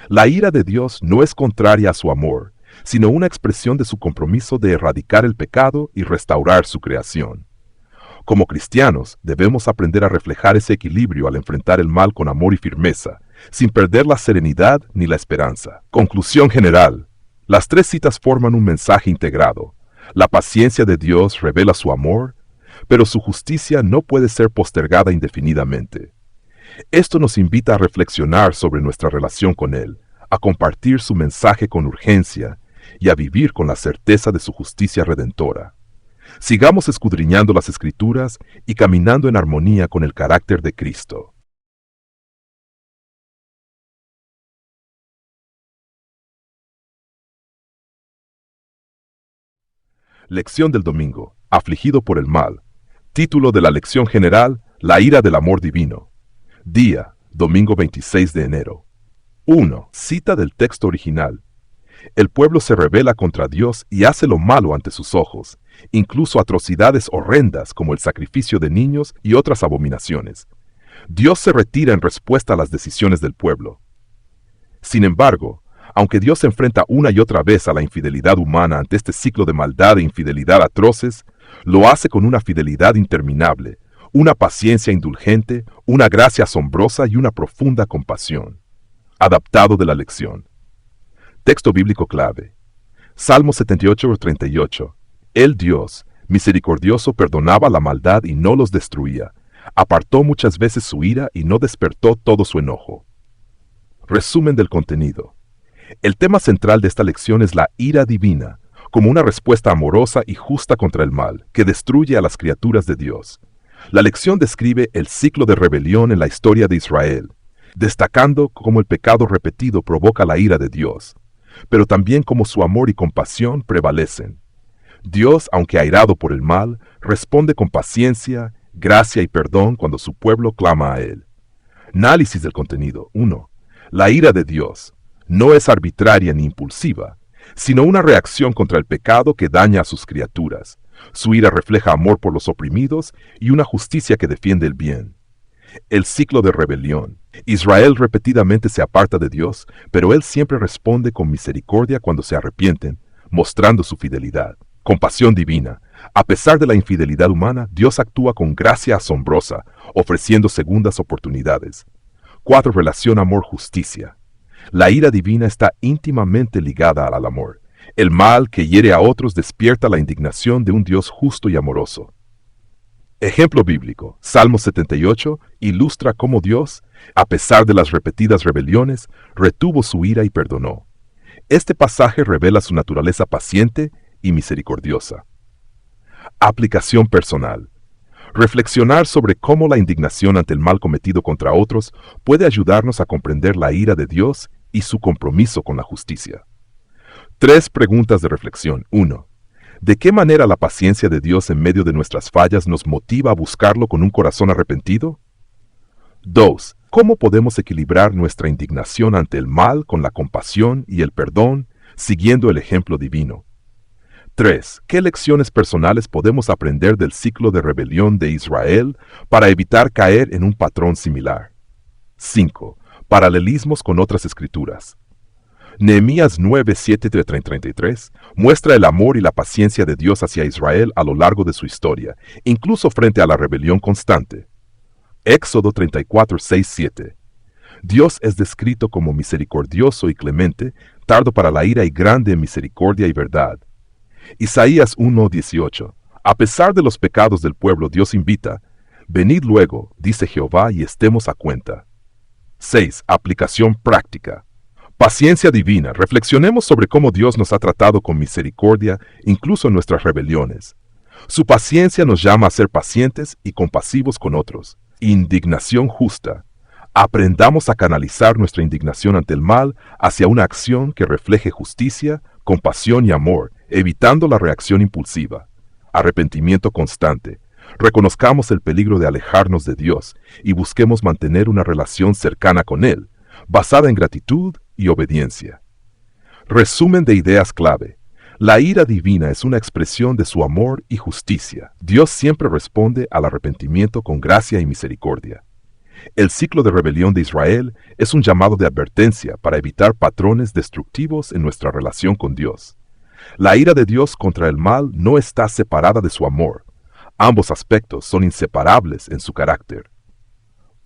La ira de Dios no es contraria a su amor, sino una expresión de su compromiso de erradicar el pecado y restaurar su creación. Como cristianos, debemos aprender a reflejar ese equilibrio al enfrentar el mal con amor y firmeza, sin perder la serenidad ni la esperanza. Conclusión general. Las tres citas forman un mensaje integrado. La paciencia de Dios revela su amor, pero su justicia no puede ser postergada indefinidamente. Esto nos invita a reflexionar sobre nuestra relación con Él, a compartir su mensaje con urgencia y a vivir con la certeza de su justicia redentora. Sigamos escudriñando las Escrituras y caminando en armonía con el carácter de Cristo. Lección del domingo. Afligido por el mal. Título de la lección general: La ira del amor divino. Día, domingo 26 de enero. 1. Cita del texto original. El pueblo se rebela contra Dios y hace lo malo ante sus ojos, incluso atrocidades horrendas como el sacrificio de niños y otras abominaciones. Dios se retira en respuesta a las decisiones del pueblo. Sin embargo, aunque Dios se enfrenta una y otra vez a la infidelidad humana ante este ciclo de maldad e infidelidad atroces, lo hace con una fidelidad interminable, una paciencia indulgente, una gracia asombrosa y una profunda compasión. Adaptado de la lección. Texto bíblico clave. Salmo 78:38. El Dios, misericordioso, perdonaba la maldad y no los destruía. Apartó muchas veces su ira y no despertó todo su enojo. Resumen del contenido. El tema central de esta lección es la ira divina, como una respuesta amorosa y justa contra el mal, que destruye a las criaturas de Dios. La lección describe el ciclo de rebelión en la historia de Israel, destacando cómo el pecado repetido provoca la ira de Dios, pero también cómo su amor y compasión prevalecen. Dios, aunque airado por el mal, responde con paciencia, gracia y perdón cuando su pueblo clama a Él. Análisis del contenido. 1. La ira de Dios no es arbitraria ni impulsiva, sino una reacción contra el pecado que daña a sus criaturas. Su ira refleja amor por los oprimidos y una justicia que defiende el bien. El ciclo de rebelión. Israel repetidamente se aparta de Dios, pero Él siempre responde con misericordia cuando se arrepienten, mostrando su fidelidad. Compasión divina. A pesar de la infidelidad humana, Dios actúa con gracia asombrosa, ofreciendo segundas oportunidades. 4. Relación amor-justicia. La ira divina está íntimamente ligada al amor. El mal que hiere a otros despierta la indignación de un Dios justo y amoroso. Ejemplo bíblico. Salmo 78 ilustra cómo Dios, a pesar de las repetidas rebeliones, retuvo su ira y perdonó. Este pasaje revela su naturaleza paciente y misericordiosa. Aplicación personal. Reflexionar sobre cómo la indignación ante el mal cometido contra otros puede ayudarnos a comprender la ira de Dios y su compromiso con la justicia. 3 preguntas de reflexión. 1. ¿De qué manera la paciencia de Dios en medio de nuestras fallas nos motiva a buscarlo con un corazón arrepentido? 2. ¿Cómo podemos equilibrar nuestra indignación ante el mal con la compasión y el perdón, siguiendo el ejemplo divino? 3. ¿Qué lecciones personales podemos aprender del ciclo de rebelión de Israel para evitar caer en un patrón similar? 5. Paralelismos con otras escrituras. Nehemías 9:7-33 muestra el amor y la paciencia de Dios hacia Israel a lo largo de su historia, incluso frente a la rebelión constante. Éxodo 34:6-7. Dios es descrito como misericordioso y clemente, tardo para la ira y grande en misericordia y verdad. Isaías 1:18. A pesar de los pecados del pueblo, Dios invita: venid luego, dice Jehová, y estemos a cuenta. 6. Aplicación práctica. Paciencia divina. Reflexionemos sobre cómo Dios nos ha tratado con misericordia, incluso en nuestras rebeliones. Su paciencia nos llama a ser pacientes y compasivos con otros. Indignación justa. Aprendamos a canalizar nuestra indignación ante el mal hacia una acción que refleje justicia, compasión y amor, evitando la reacción impulsiva. Arrepentimiento constante. Reconozcamos el peligro de alejarnos de Dios y busquemos mantener una relación cercana con Él, basada en gratitud y obediencia. Resumen de ideas clave. La ira divina es una expresión de su amor y justicia. Dios siempre responde al arrepentimiento con gracia y misericordia. El ciclo de rebelión de Israel es un llamado de advertencia para evitar patrones destructivos en nuestra relación con Dios. La ira de Dios contra el mal no está separada de su amor. Ambos aspectos son inseparables en su carácter.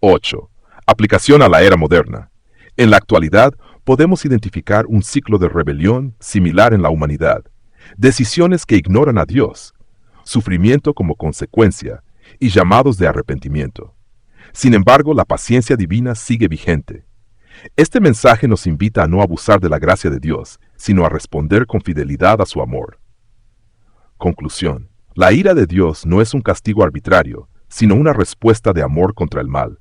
8. Aplicación a la era moderna. En la actualidad, podemos identificar un ciclo de rebelión similar en la humanidad, decisiones que ignoran a Dios, sufrimiento como consecuencia y llamados de arrepentimiento. Sin embargo, la paciencia divina sigue vigente. Este mensaje nos invita a no abusar de la gracia de Dios, sino a responder con fidelidad a su amor. Conclusión. La ira de Dios no es un castigo arbitrario, sino una respuesta de amor contra el mal.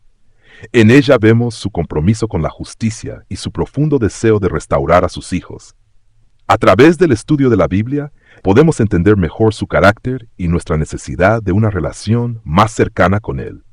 En ella vemos su compromiso con la justicia y su profundo deseo de restaurar a sus hijos. A través del estudio de la Biblia, podemos entender mejor su carácter y nuestra necesidad de una relación más cercana con Él.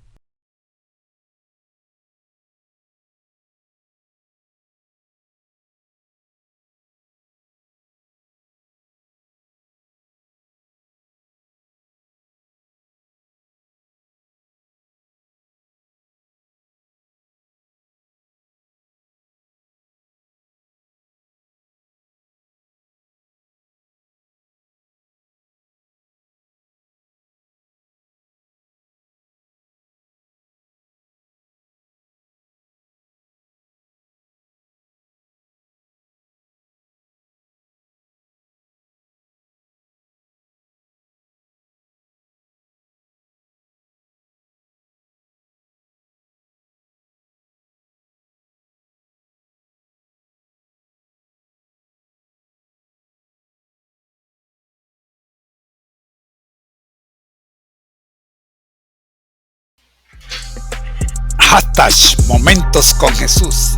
Momentos con Jesús.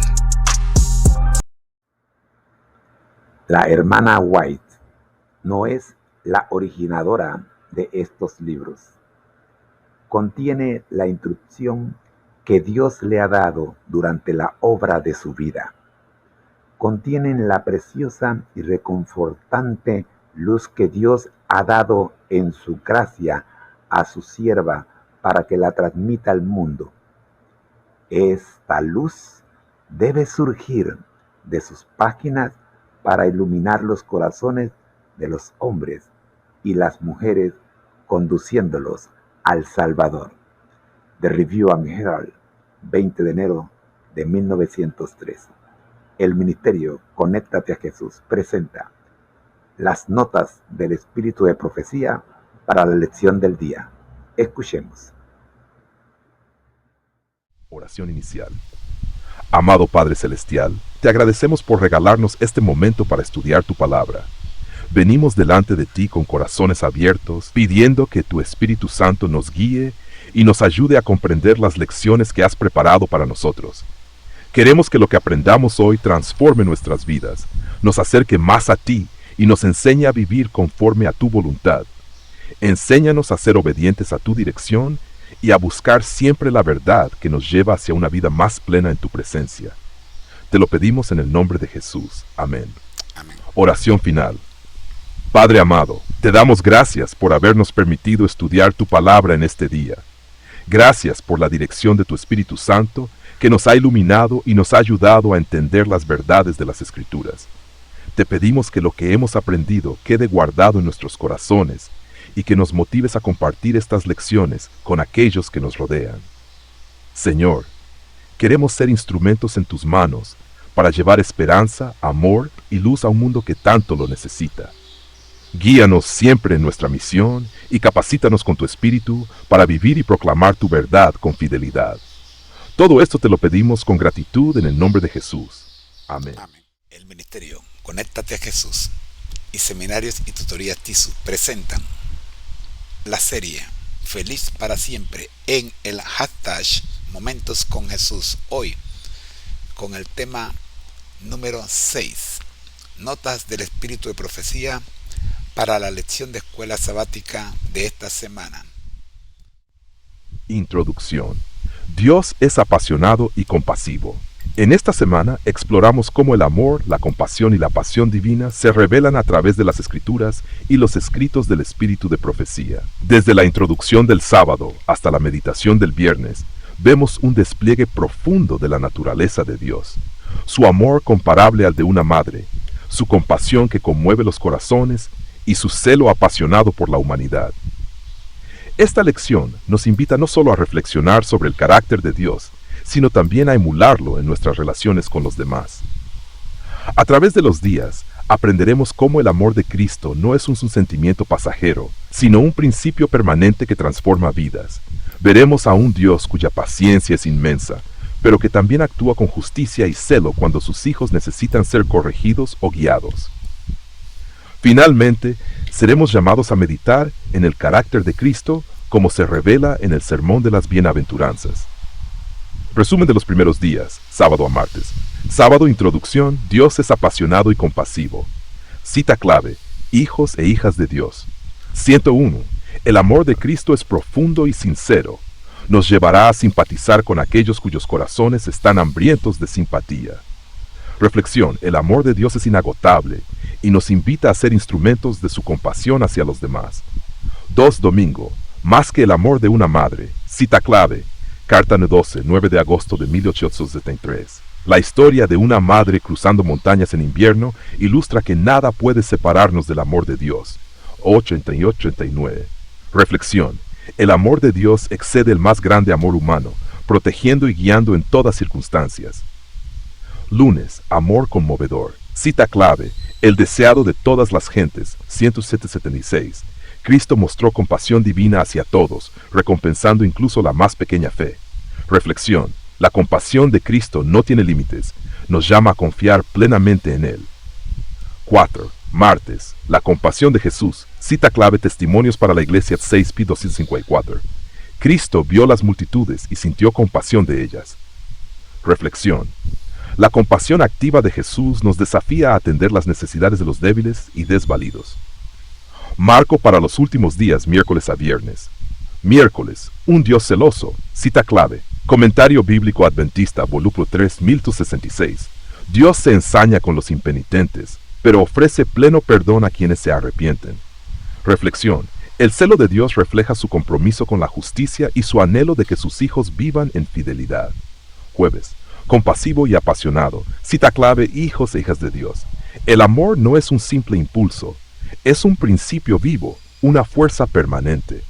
La hermana White no es la originadora de estos libros. Contiene la instrucción que Dios le ha dado durante la obra de su vida. Contienen la preciosa y reconfortante luz que Dios ha dado en su gracia a su sierva para que la transmita al mundo. Esta luz debe surgir de sus páginas para iluminar los corazones de los hombres y las mujeres, conduciéndolos al Salvador. The Review and Herald, 20 de enero de 1903. El Ministerio Conéctate a Jesús presenta las notas del Espíritu de Profecía para la lección del día. Escuchemos. Oración inicial. Amado Padre Celestial, te agradecemos por regalarnos este momento para estudiar tu palabra. Venimos delante de ti con corazones abiertos, pidiendo que tu Espíritu Santo nos guíe y nos ayude a comprender las lecciones que has preparado para nosotros. Queremos que lo que aprendamos hoy transforme nuestras vidas, nos acerque más a ti y nos enseñe a vivir conforme a tu voluntad. Enséñanos a ser obedientes a tu dirección y a buscar siempre la verdad que nos lleva hacia una vida más plena en tu presencia. Te lo pedimos en el nombre de Jesús. Amén. Amén. Oración final. Padre amado, te damos gracias por habernos permitido estudiar tu palabra en este día. Gracias por la dirección de tu Espíritu Santo que nos ha iluminado y nos ha ayudado a entender las verdades de las Escrituras. Te pedimos que lo que hemos aprendido quede guardado en nuestros corazones y que nos motives a compartir estas lecciones con aquellos que nos rodean. Señor, queremos ser instrumentos en tus manos para llevar esperanza, amor y luz a un mundo que tanto lo necesita. Guíanos siempre en nuestra misión y capacítanos con tu Espíritu para vivir y proclamar tu verdad con fidelidad. Todo esto te lo pedimos con gratitud en el nombre de Jesús. Amén. Amén. El ministerio Conéctate a Jesús y Seminarios y Tutorías TISU presentan la serie Feliz para Siempre en el hashtag Momentos con Jesús. Hoy con el tema número 6, Notas del Espíritu de Profecía para la lección de escuela sabática de esta semana. Introducción. Dios es apasionado y compasivo. En esta semana exploramos cómo el amor, la compasión y la pasión divina se revelan a través de las Escrituras y los escritos del Espíritu de Profecía. Desde la introducción del sábado hasta la meditación del viernes, vemos un despliegue profundo de la naturaleza de Dios. Su amor comparable al de una madre, su compasión que conmueve los corazones y su celo apasionado por la humanidad. Esta lección nos invita no solo a reflexionar sobre el carácter de Dios, sino también a emularlo en nuestras relaciones con los demás. A través de los días, aprenderemos cómo el amor de Cristo no es un sentimiento pasajero, sino un principio permanente que transforma vidas. Veremos a un Dios cuya paciencia es inmensa, pero que también actúa con justicia y celo cuando sus hijos necesitan ser corregidos o guiados. Finalmente, seremos llamados a meditar en el carácter de Cristo como se revela en el Sermón de las Bienaventuranzas. Resumen de los primeros días, sábado a martes. Sábado, introducción, Dios es apasionado y compasivo. Cita clave, hijos e hijas de Dios. 101. El amor de Cristo es profundo y sincero. Nos llevará a simpatizar con aquellos cuyos corazones están hambrientos de simpatía. Reflexión, el amor de Dios es inagotable y nos invita a ser instrumentos de su compasión hacia los demás. 2. Domingo, más que el amor de una madre. Cita clave, Carta 12, 9 de agosto de 1873. La historia de una madre cruzando montañas en invierno ilustra que nada puede separarnos del amor de Dios. 88-89. Reflexión. El amor de Dios excede el más grande amor humano, protegiendo y guiando en todas circunstancias. Lunes, amor conmovedor. Cita clave, el deseado de todas las gentes. 107-76. Cristo mostró compasión divina hacia todos, recompensando incluso la más pequeña fe. Reflexión. La compasión de Cristo no tiene límites, nos llama a confiar plenamente en Él. 4. Martes. La compasión de Jesús. Cita clave, Testimonios para la Iglesia 6p 254. Cristo vio las multitudes y sintió compasión de ellas. Reflexión. La compasión activa de Jesús nos desafía a atender las necesidades de los débiles y desvalidos. Marco para los últimos días, miércoles a viernes. Miércoles, un Dios celoso. Cita clave, Comentario Bíblico Adventista, volumen 3, 1066. Dios se ensaña con los impenitentes, pero ofrece pleno perdón a quienes se arrepienten. Reflexión. El celo de Dios refleja su compromiso con la justicia y su anhelo de que sus hijos vivan en fidelidad. Jueves. Compasivo y apasionado. Cita clave, hijos e hijas de Dios. El amor no es un simple impulso, es un principio vivo, una fuerza permanente.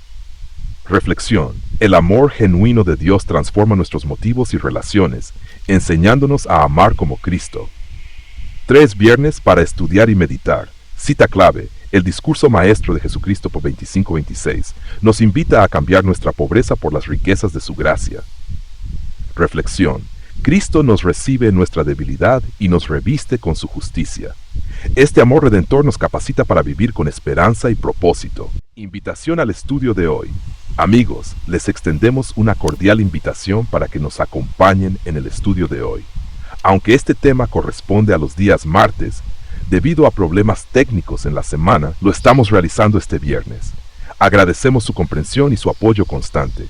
Reflexión. El amor genuino de Dios transforma nuestros motivos y relaciones, enseñándonos a amar como Cristo. 3 viernes para estudiar y meditar. Cita clave, el discurso maestro de Jesucristo por 25-26, nos invita a cambiar nuestra pobreza por las riquezas de su gracia. Reflexión. Cristo nos recibe en nuestra debilidad y nos reviste con su justicia. Este amor redentor nos capacita para vivir con esperanza y propósito. Invitación al estudio de hoy. Amigos, les extendemos una cordial invitación para que nos acompañen en el estudio de hoy. Aunque este tema corresponde a los días martes, debido a problemas técnicos en la semana, lo estamos realizando este viernes. Agradecemos su comprensión y su apoyo constante.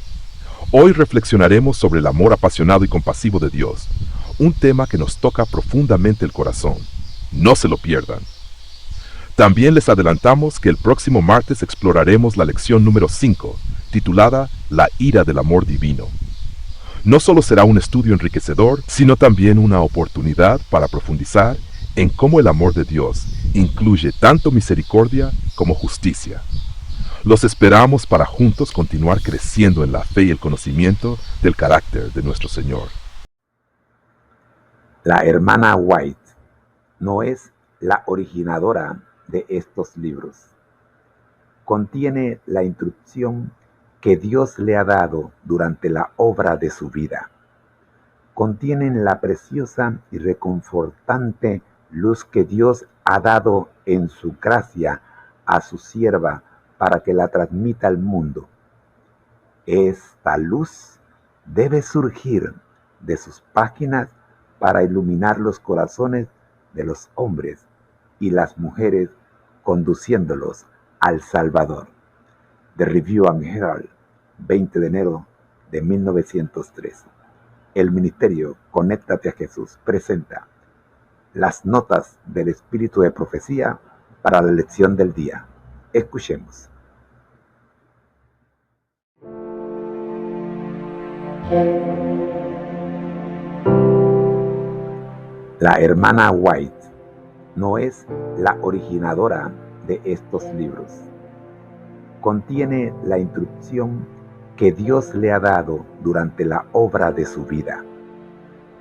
Hoy reflexionaremos sobre el amor apasionado y compasivo de Dios, un tema que nos toca profundamente el corazón. No se lo pierdan. También les adelantamos que el próximo martes exploraremos la lección número 5, titulada La ira del amor divino. No solo será un estudio enriquecedor, sino también una oportunidad para profundizar en cómo el amor de Dios incluye tanto misericordia como justicia. Los esperamos para juntos continuar creciendo en la fe y el conocimiento del carácter de nuestro Señor. La hermana White no es la originadora de estos libros. Contiene la instrucción que Dios le ha dado durante la obra de su vida. Contienen la preciosa y reconfortante luz que Dios ha dado en su gracia a su sierva para que la transmita al mundo. Esta luz debe surgir de sus páginas para iluminar los corazones de los hombres y las mujeres, conduciéndolos al Salvador. The Review and Herald, 20 de enero de 1903. El Ministerio Conéctate a Jesús presenta las notas del Espíritu de Profecía para la lección del día. Escuchemos. La hermana White no es la originadora de estos libros. Contiene la instrucción que Dios le ha dado durante la obra de su vida.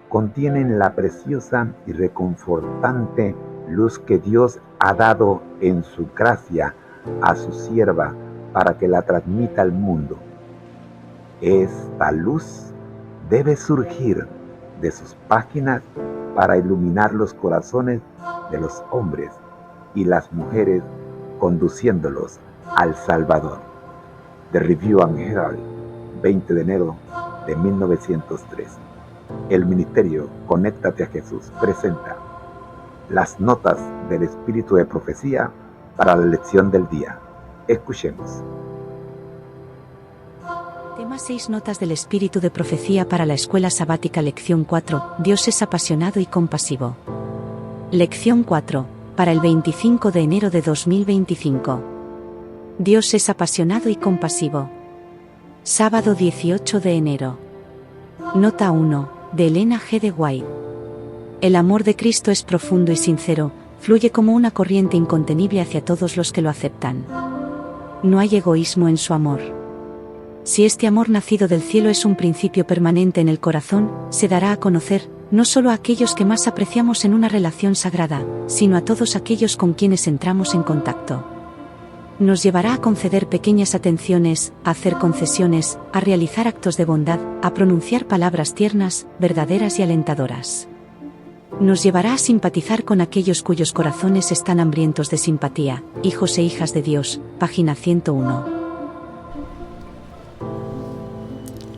Contienen la preciosa y reconfortante luz que Dios ha dado en su gracia a su sierva para que la transmita al mundo. Esta luz debe surgir de sus páginas para iluminar los corazones de los hombres y las mujeres, conduciéndolos al Salvador. The Review and Herald, 20 de enero de 1903. El Ministerio Conéctate a Jesús presenta las notas del Espíritu de Profecía para la lección del día. Escuchemos. Tema 6 Notas del Espíritu de Profecía para la Escuela Sabática Lección 4. Dios es apasionado y compasivo. Lección 4. Para el 25 de enero de 2025. Dios es apasionado y compasivo. Sábado 18 de enero. Nota 1. De Elena G. de White. El amor de Cristo es profundo y sincero, fluye como una corriente incontenible hacia todos los que lo aceptan. No hay egoísmo en su amor. Si este amor nacido del cielo es un principio permanente en el corazón, se dará a conocer, no solo a aquellos que más apreciamos en una relación sagrada, sino a todos aquellos con quienes entramos en contacto. Nos llevará a conceder pequeñas atenciones, a hacer concesiones, a realizar actos de bondad, a pronunciar palabras tiernas, verdaderas y alentadoras. Nos llevará a simpatizar con aquellos cuyos corazones están hambrientos de simpatía. Hijos e hijas de Dios, página 101.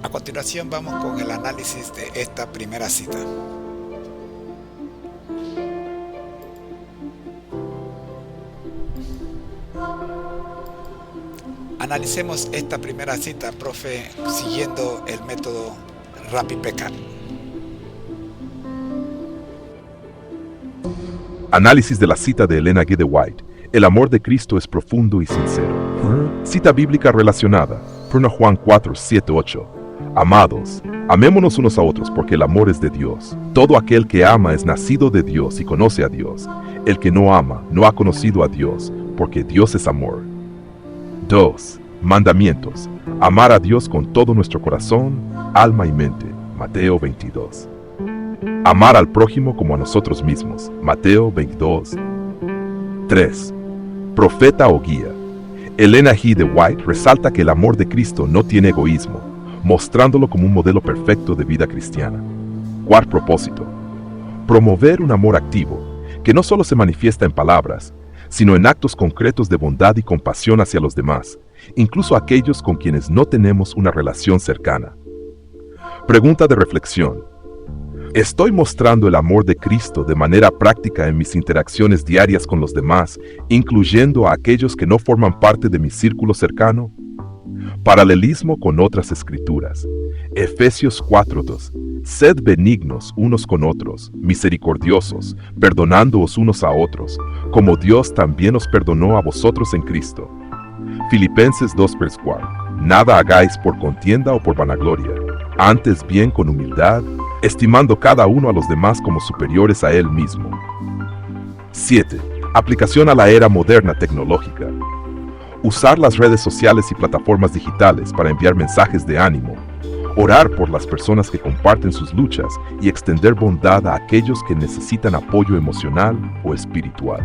A continuación vamos con el análisis de esta primera cita. Analicemos esta primera cita, profe, siguiendo el método Rapi-Peca. Análisis de la cita de Elena G. de White. El amor de Cristo es profundo y sincero. Cita bíblica relacionada. 1 Juan 4, 7, 8. Amados, amémonos unos a otros porque el amor es de Dios. Todo aquel que ama es nacido de Dios y conoce a Dios. El que no ama no ha conocido a Dios, porque Dios es amor. 2. Mandamientos. Amar a Dios con todo nuestro corazón, alma y mente. Mateo 22. Amar al prójimo como a nosotros mismos. Mateo 22. 3. Profeta o guía. Elena G. de White resalta que el amor de Cristo no tiene egoísmo, mostrándolo como un modelo perfecto de vida cristiana. Cuarto propósito. Promover un amor activo, que no solo se manifiesta en palabras, sino en actos concretos de bondad y compasión hacia los demás, incluso aquellos con quienes no tenemos una relación cercana. Pregunta de reflexión. ¿Estoy mostrando el amor de Cristo de manera práctica en mis interacciones diarias con los demás, incluyendo a aquellos que no forman parte de mi círculo cercano? Paralelismo con otras escrituras. Efesios 4:2. Sed benignos unos con otros, misericordiosos, perdonándoos unos a otros, como Dios también os perdonó a vosotros en Cristo. Filipenses 2:4. Nada hagáis por contienda o por vanagloria, antes bien con humildad, estimando cada uno a los demás como superiores a él mismo. 7. Aplicación a la era moderna tecnológica. Usar las redes sociales y plataformas digitales para enviar mensajes de ánimo, orar por las personas que comparten sus luchas y extender bondad a aquellos que necesitan apoyo emocional o espiritual.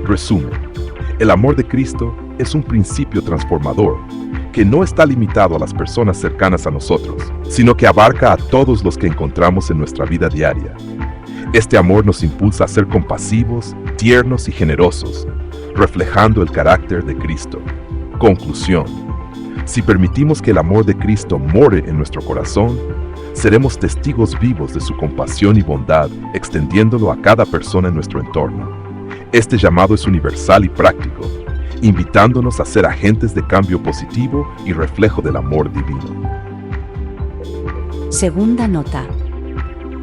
Resumen: el amor de Cristo es un principio transformador que no está limitado a las personas cercanas a nosotros, sino que abarca a todos los que encontramos en nuestra vida diaria. Este amor nos impulsa a ser compasivos, tiernos y generosos, reflejando el carácter de Cristo. Conclusión: si permitimos que el amor de Cristo more en nuestro corazón, seremos testigos vivos de su compasión y bondad, extendiéndolo a cada persona en nuestro entorno. Este llamado es universal y práctico, invitándonos a ser agentes de cambio positivo y reflejo del amor divino. Segunda nota.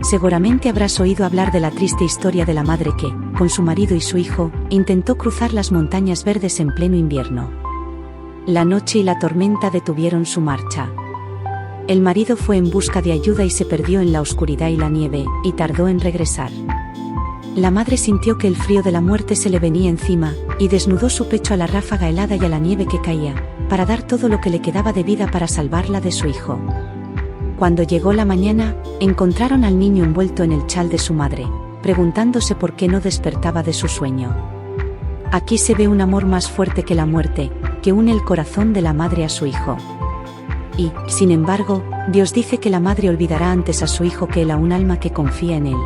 Seguramente habrás oído hablar de la triste historia de la madre que, con su marido y su hijo, intentó cruzar las montañas verdes en pleno invierno. La noche y la tormenta detuvieron su marcha. El marido fue en busca de ayuda y se perdió en la oscuridad y la nieve, y tardó en regresar. La madre sintió que el frío de la muerte se le venía encima, y desnudó su pecho a la ráfaga helada y a la nieve que caía, para dar todo lo que le quedaba de vida para salvarla de su hijo. Cuando llegó la mañana, encontraron al niño envuelto en el chal de su madre, preguntándose por qué no despertaba de su sueño. Aquí se ve un amor más fuerte que la muerte, que une el corazón de la madre a su hijo. Y, sin embargo, Dios dice que la madre olvidará antes a su hijo que él a un alma que confía en él.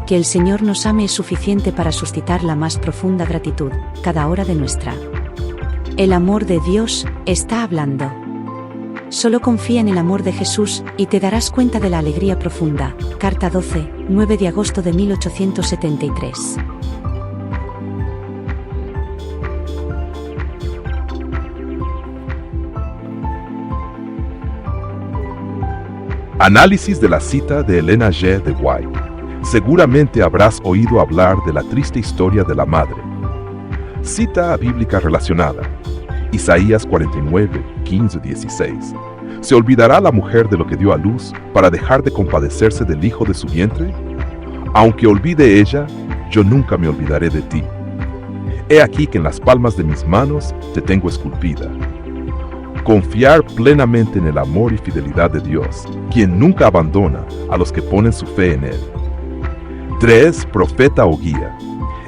Que el Señor nos ame es suficiente para suscitar la más profunda gratitud, cada hora de nuestra. El amor de Dios está hablando. Solo confía en el amor de Jesús, y te darás cuenta de la alegría profunda. Carta 12, 9 de agosto de 1873. Análisis de la cita de Ellen G. de White. Seguramente habrás oído hablar de la triste historia de la madre. Cita bíblica relacionada. Isaías 49, 15, 16. ¿Se olvidará la mujer de lo que dio a luz para dejar de compadecerse del hijo de su vientre? Aunque olvide ella, yo nunca me olvidaré de ti. He aquí que en las palmas de mis manos te tengo esculpida. Confiar plenamente en el amor y fidelidad de Dios, quien nunca abandona a los que ponen su fe en Él. 3. Profeta o guía.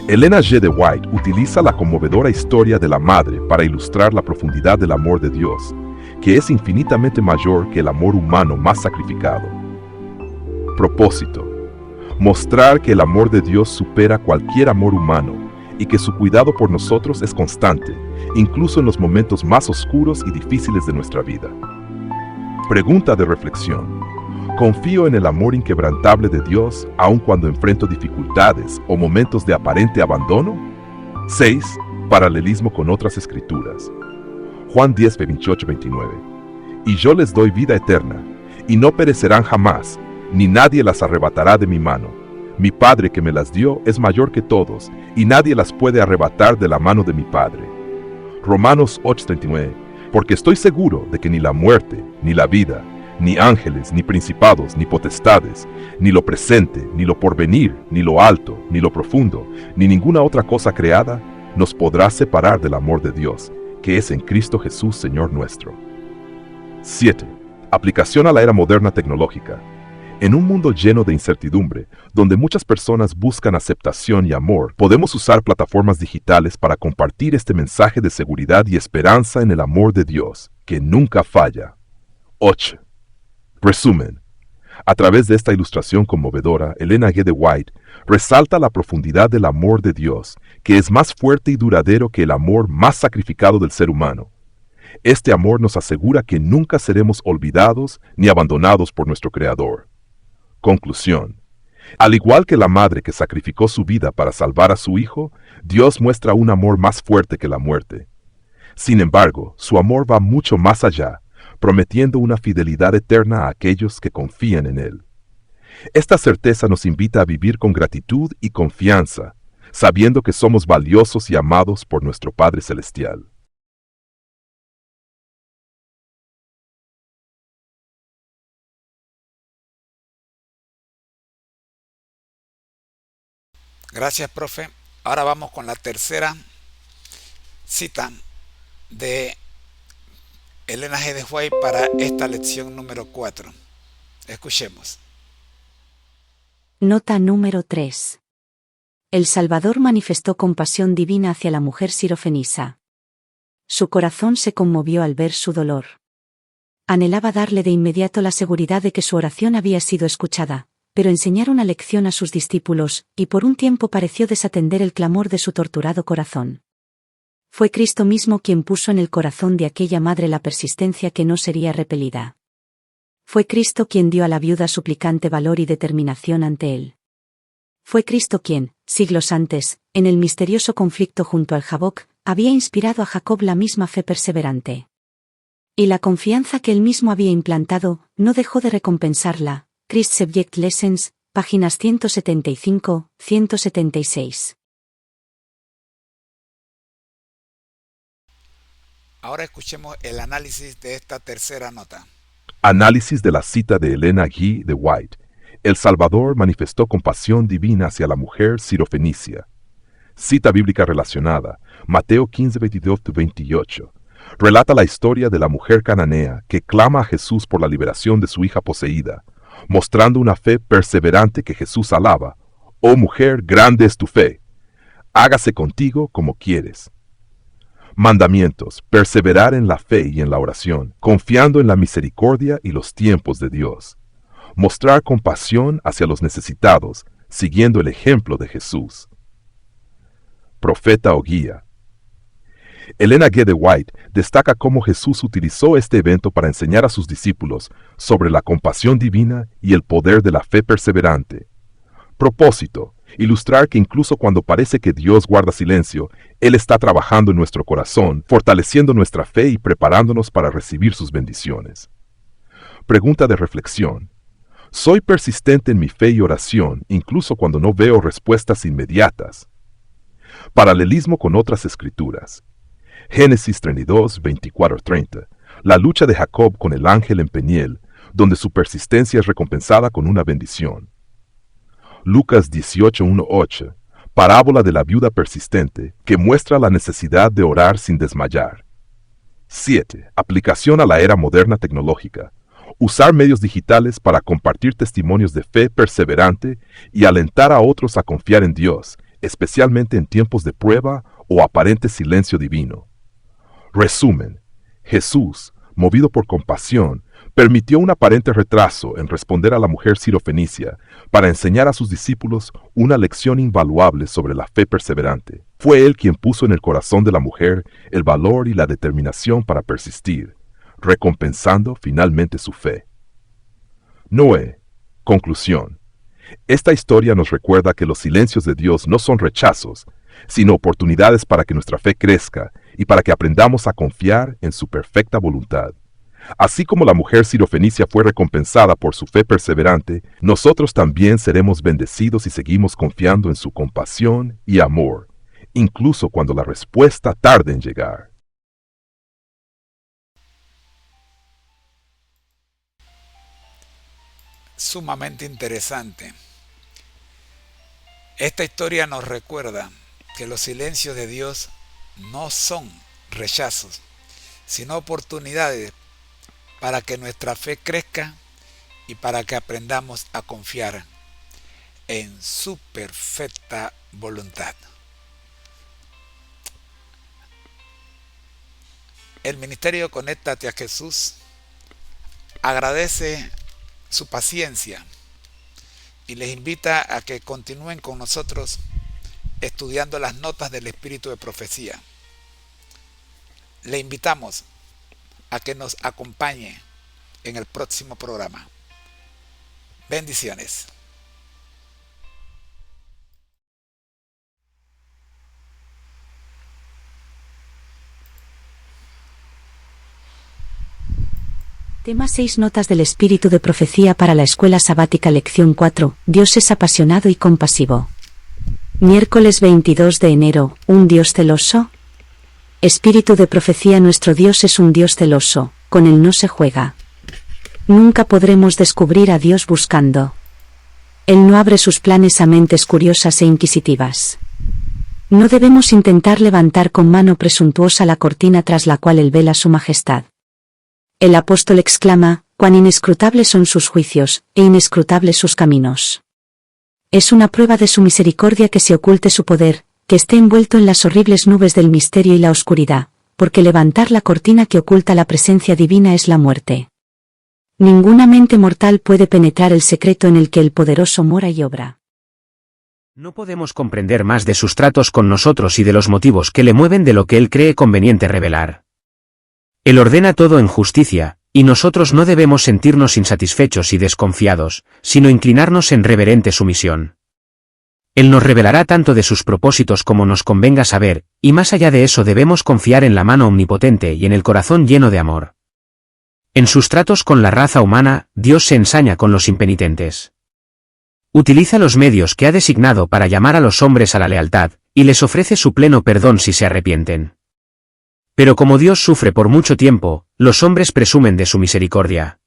Ellen G. de White utiliza la conmovedora historia de la madre para ilustrar la profundidad del amor de Dios, que es infinitamente mayor que el amor humano más sacrificado. Propósito: mostrar que el amor de Dios supera cualquier amor humano y que su cuidado por nosotros es constante, incluso en los momentos más oscuros y difíciles de nuestra vida. Pregunta de reflexión: ¿confío en el amor inquebrantable de Dios aun cuando enfrento dificultades o momentos de aparente abandono? 6. Paralelismo con otras escrituras. Juan 10, 28, 29. Y yo les doy vida eterna, y no perecerán jamás, ni nadie las arrebatará de mi mano. Mi Padre que me las dio es mayor que todos, y nadie las puede arrebatar de la mano de mi Padre. Romanos 8, 39. Porque estoy seguro de que ni la muerte, ni la vida, ni ángeles, ni principados, ni potestades, ni lo presente, ni lo porvenir, ni lo alto, ni lo profundo, ni ninguna otra cosa creada, nos podrá separar del amor de Dios, que es en Cristo Jesús, Señor nuestro. 7. Aplicación a la era moderna tecnológica. En un mundo lleno de incertidumbre, donde muchas personas buscan aceptación y amor, podemos usar plataformas digitales para compartir este mensaje de seguridad y esperanza en el amor de Dios, que nunca falla. 8. Resumen. A través de esta ilustración conmovedora, Ellen G. de White resalta la profundidad del amor de Dios, que es más fuerte y duradero que el amor más sacrificado del ser humano. Este amor nos asegura que nunca seremos olvidados ni abandonados por nuestro Creador. Conclusión. Al igual que la madre que sacrificó su vida para salvar a su hijo, Dios muestra un amor más fuerte que la muerte. Sin embargo, su amor va mucho más allá, prometiendo una fidelidad eterna a aquellos que confían en Él. Esta certeza nos invita a vivir con gratitud y confianza, sabiendo que somos valiosos y amados por nuestro Padre Celestial. Gracias, profe. Ahora vamos con la tercera cita de Elena G. de White para esta lección número 4. Escuchemos. Nota número 3. El Salvador manifestó compasión divina hacia la mujer sirofenisa. Su corazón se conmovió al ver su dolor. Anhelaba darle de inmediato la seguridad de que su oración había sido escuchada, pero enseñar una lección a sus discípulos, y por un tiempo pareció desatender el clamor de su torturado corazón. Fue Cristo mismo quien puso en el corazón de aquella madre la persistencia que no sería repelida. Fue Cristo quien dio a la viuda suplicante valor y determinación ante él. Fue Cristo quien, siglos antes, en el misterioso conflicto junto al Jaboc, había inspirado a Jacob la misma fe perseverante. Y la confianza que él mismo había implantado, no dejó de recompensarla. Christ Subject Lessons, páginas 175-176. Ahora escuchemos el análisis de esta tercera nota. Análisis de la cita de Elena G. de White. El Salvador manifestó compasión divina hacia la mujer sirofenicia. Cita bíblica relacionada, Mateo 15, 22-28. Relata la historia de la mujer cananea que clama a Jesús por la liberación de su hija poseída, mostrando una fe perseverante que Jesús alaba. Oh mujer, grande es tu fe. Hágase contigo como quieres. Mandamientos: perseverar en la fe y en la oración, confiando en la misericordia y los tiempos de Dios. Mostrar compasión hacia los necesitados, siguiendo el ejemplo de Jesús. Profeta o guía. Elena G. de White destaca cómo Jesús utilizó este evento para enseñar a sus discípulos sobre la compasión divina y el poder de la fe perseverante. Propósito: ilustrar que incluso cuando parece que Dios guarda silencio, Él está trabajando en nuestro corazón, fortaleciendo nuestra fe y preparándonos para recibir sus bendiciones. Pregunta de reflexión. ¿Soy persistente en mi fe y oración incluso cuando no veo respuestas inmediatas? Paralelismo con otras escrituras. Génesis 32, 24-30. La lucha de Jacob con el ángel en Peniel, donde su persistencia es recompensada con una bendición. Lucas 18, 1-8. Parábola de la viuda persistente, que muestra la necesidad de orar sin desmayar. 7. Aplicación a la era moderna tecnológica. Usar medios digitales para compartir testimonios de fe perseverante y alentar a otros a confiar en Dios, especialmente en tiempos de prueba o aparente silencio divino. Resumen: Jesús, movido por compasión, permitió un aparente retraso en responder a la mujer sirofenicia para enseñar a sus discípulos una lección invaluable sobre la fe perseverante. Fue Él quien puso en el corazón de la mujer el valor y la determinación para persistir, recompensando finalmente su fe. Noé. Conclusión. Esta historia nos recuerda que los silencios de Dios no son rechazos, sino oportunidades para que nuestra fe crezca y para que aprendamos a confiar en su perfecta voluntad. Así como la mujer sirofenicia fue recompensada por su fe perseverante, nosotros también seremos bendecidos si seguimos confiando en su compasión y amor, incluso cuando la respuesta tarde en llegar. Sumamente interesante. Esta historia nos recuerda que los silencios de Dios no son rechazos, sino oportunidades para que nuestra fe crezca y para que aprendamos a confiar en su perfecta voluntad. El Ministerio Conéctate a Jesús agradece su paciencia y les invita a que continúen con nosotros estudiando las notas del Espíritu de Profecía. Le invitamos a que nos acompañe en el próximo programa. Bendiciones. Tema 6 Notas del Espíritu de Profecía para la Escuela Sabática Lección 4. Dios es apasionado y compasivo. Miércoles 22 de enero. ¿Un Dios celoso? Espíritu de Profecía. Nuestro Dios es un Dios celoso, con él no se juega. Nunca podremos descubrir a Dios buscando. Él no abre sus planes a mentes curiosas e inquisitivas. No debemos intentar levantar con mano presuntuosa la cortina tras la cual él vela su majestad. El apóstol exclama: «Cuán inescrutables son sus juicios, e inescrutables sus caminos». Es una prueba de su misericordia que se oculte su poder, que esté envuelto en las horribles nubes del misterio y la oscuridad, porque levantar la cortina que oculta la presencia divina es la muerte. Ninguna mente mortal puede penetrar el secreto en el que el poderoso mora y obra. No podemos comprender más de sus tratos con nosotros y de los motivos que le mueven de lo que él cree conveniente revelar. Él ordena todo en justicia, y nosotros no debemos sentirnos insatisfechos y desconfiados, sino inclinarnos en reverente sumisión. Él nos revelará tanto de sus propósitos como nos convenga saber, y más allá de eso debemos confiar en la mano omnipotente y en el corazón lleno de amor. En sus tratos con la raza humana, Dios se ensaña con los impenitentes. Utiliza los medios que ha designado para llamar a los hombres a la lealtad, y les ofrece su pleno perdón si se arrepienten. Pero como Dios sufre por mucho tiempo, los hombres presumen de su misericordia.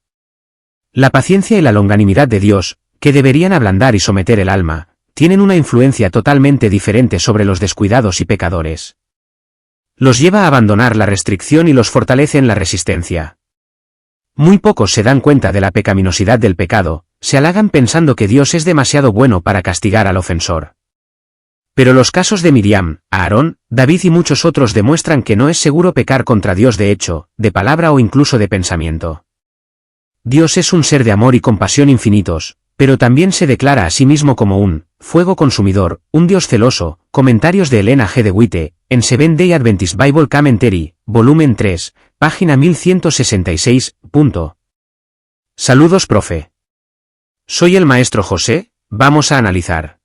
La paciencia y la longanimidad de Dios, que deberían ablandar y someter el alma, tienen una influencia totalmente diferente sobre los descuidados y pecadores. Los lleva a abandonar la restricción y los fortalece en la resistencia. Muy pocos se dan cuenta de la pecaminosidad del pecado, se halagan pensando que Dios es demasiado bueno para castigar al ofensor. Pero los casos de Miriam, Aarón, David y muchos otros demuestran que no es seguro pecar contra Dios de hecho, de palabra o incluso de pensamiento. Dios es un ser de amor y compasión infinitos, pero también se declara a sí mismo como un fuego consumidor, un Dios celoso. Comentarios de Elena G. de Witte, en Seventh Day Adventist Bible Commentary, volumen 3, página 1166. Saludos, profe. Soy el maestro José. Vamos a analizar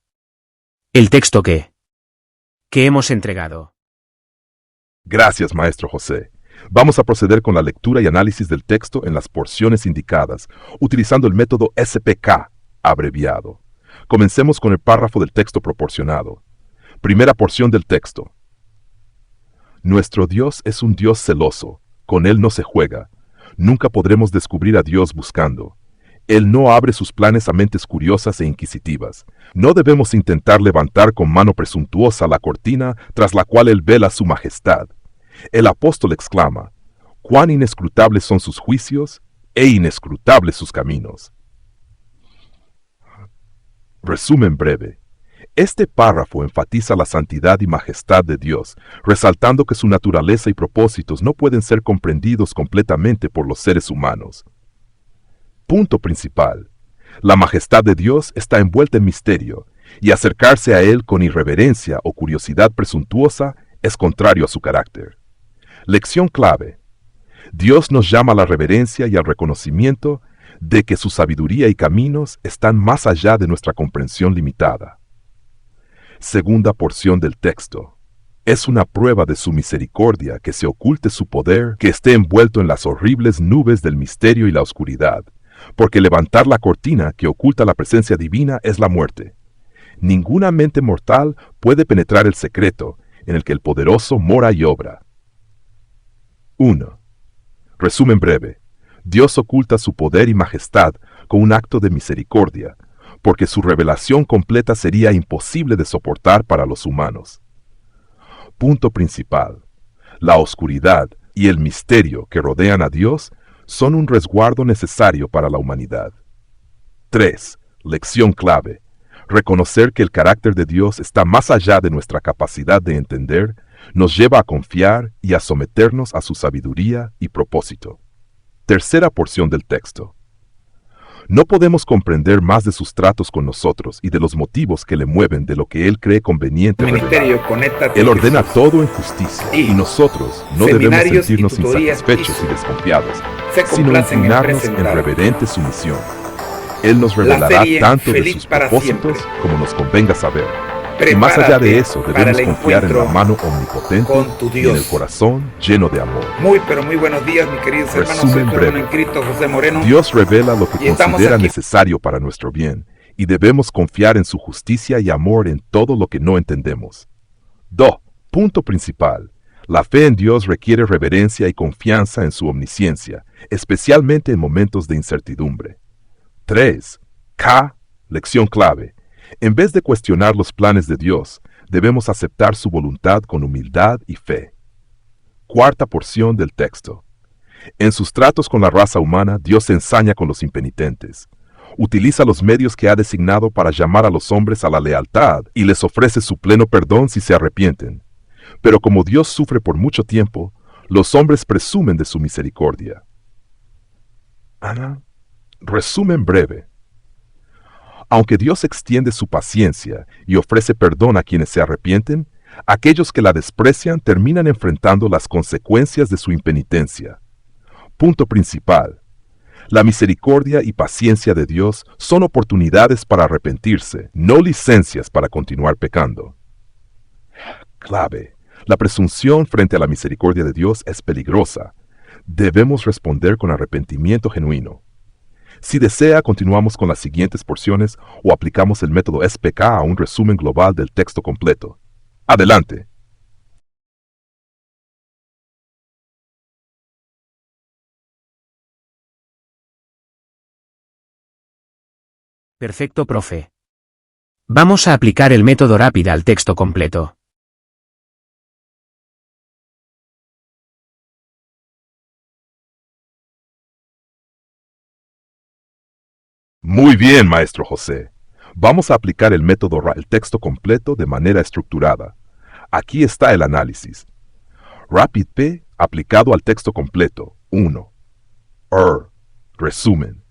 el texto que hemos entregado. Gracias, maestro José. Vamos a proceder con la lectura y análisis del texto en las porciones indicadas, utilizando el método SPK, abreviado. Comencemos con el párrafo del texto proporcionado. Primera porción del texto. Nuestro Dios es un Dios celoso, con él no se juega. Nunca podremos descubrir a Dios buscando. Él no abre sus planes a mentes curiosas e inquisitivas. No debemos intentar levantar con mano presuntuosa la cortina tras la cual él vela su majestad. El apóstol exclama: «Cuán inescrutables son sus juicios, e inescrutables sus caminos». Resumen breve. Este párrafo enfatiza la santidad y majestad de Dios, resaltando que su naturaleza y propósitos no pueden ser comprendidos completamente por los seres humanos. Punto principal. La majestad de Dios está envuelta en misterio, y acercarse a Él con irreverencia o curiosidad presuntuosa es contrario a su carácter. Lección clave. Dios nos llama a la reverencia y al reconocimiento de que su sabiduría y caminos están más allá de nuestra comprensión limitada. Segunda porción del texto. Es una prueba de su misericordia que se oculte su poder, que esté envuelto en las horribles nubes del misterio y la oscuridad, porque levantar la cortina que oculta la presencia divina es la muerte. Ninguna mente mortal puede penetrar el secreto en el que el poderoso mora y obra. 1. Resumen breve. Dios oculta su poder y majestad con un acto de misericordia, porque su revelación completa sería imposible de soportar para los humanos. Punto principal. La oscuridad y el misterio que rodean a Dios son un resguardo necesario para la humanidad. 3. Lección clave. Reconocer que el carácter de Dios está más allá de nuestra capacidad de entender, nos lleva a confiar y a someternos a su sabiduría y propósito. Tercera porción del texto. No podemos comprender más de sus tratos con nosotros y de los motivos que le mueven de lo que Él cree conveniente revelar. Él ordena todo en justicia, y nosotros no debemos sentirnos insatisfechos y desconfiados, sino inclinarnos en reverente sumisión. Él nos La revelará serie tanto de Feliz sus para propósitos siempre. como nos convenga saber. Y más allá Prepárate de eso, para debemos el confiar en la encuentro mano omnipotente con tu y en el Dios. corazón lleno de amor. Muy pero muy buenos días, mis queridos hermanos. Soy Resumen su hermano breve. en Cristo, José Moreno. Dios revela lo que Y estamos considera aquí. necesario para nuestro bien, y debemos confiar en su justicia y amor en todo lo que no entendemos. 2. Punto principal. La fe en Dios requiere reverencia y confianza en su omnisciencia, especialmente en momentos de incertidumbre. 3. K. Lección clave. En vez de cuestionar los planes de Dios, debemos aceptar su voluntad con humildad y fe. Cuarta porción del texto. En sus tratos con la raza humana, Dios se ensaña con los impenitentes. Utiliza los medios que ha designado para llamar a los hombres a la lealtad y les ofrece su pleno perdón si se arrepienten. Pero como Dios sufre por mucho tiempo, los hombres presumen de su misericordia. Resumen breve. Aunque Dios extiende su paciencia y ofrece perdón a quienes se arrepienten, aquellos que la desprecian terminan enfrentando las consecuencias de su impenitencia. Punto principal. La misericordia y paciencia de Dios son oportunidades para arrepentirse, no licencias para continuar pecando. Clave. La presunción frente a la misericordia de Dios es peligrosa. Debemos responder con arrepentimiento genuino. Si desea, continuamos con las siguientes porciones o aplicamos el método SPK a un resumen global del texto completo. Adelante. Perfecto, profe. Vamos a aplicar el método rápida al texto completo. Muy bien, maestro José. Vamos a aplicar el método el texto completo de manera estructurada. Aquí está el análisis. Rapid P aplicado al texto completo. 1. Resumen.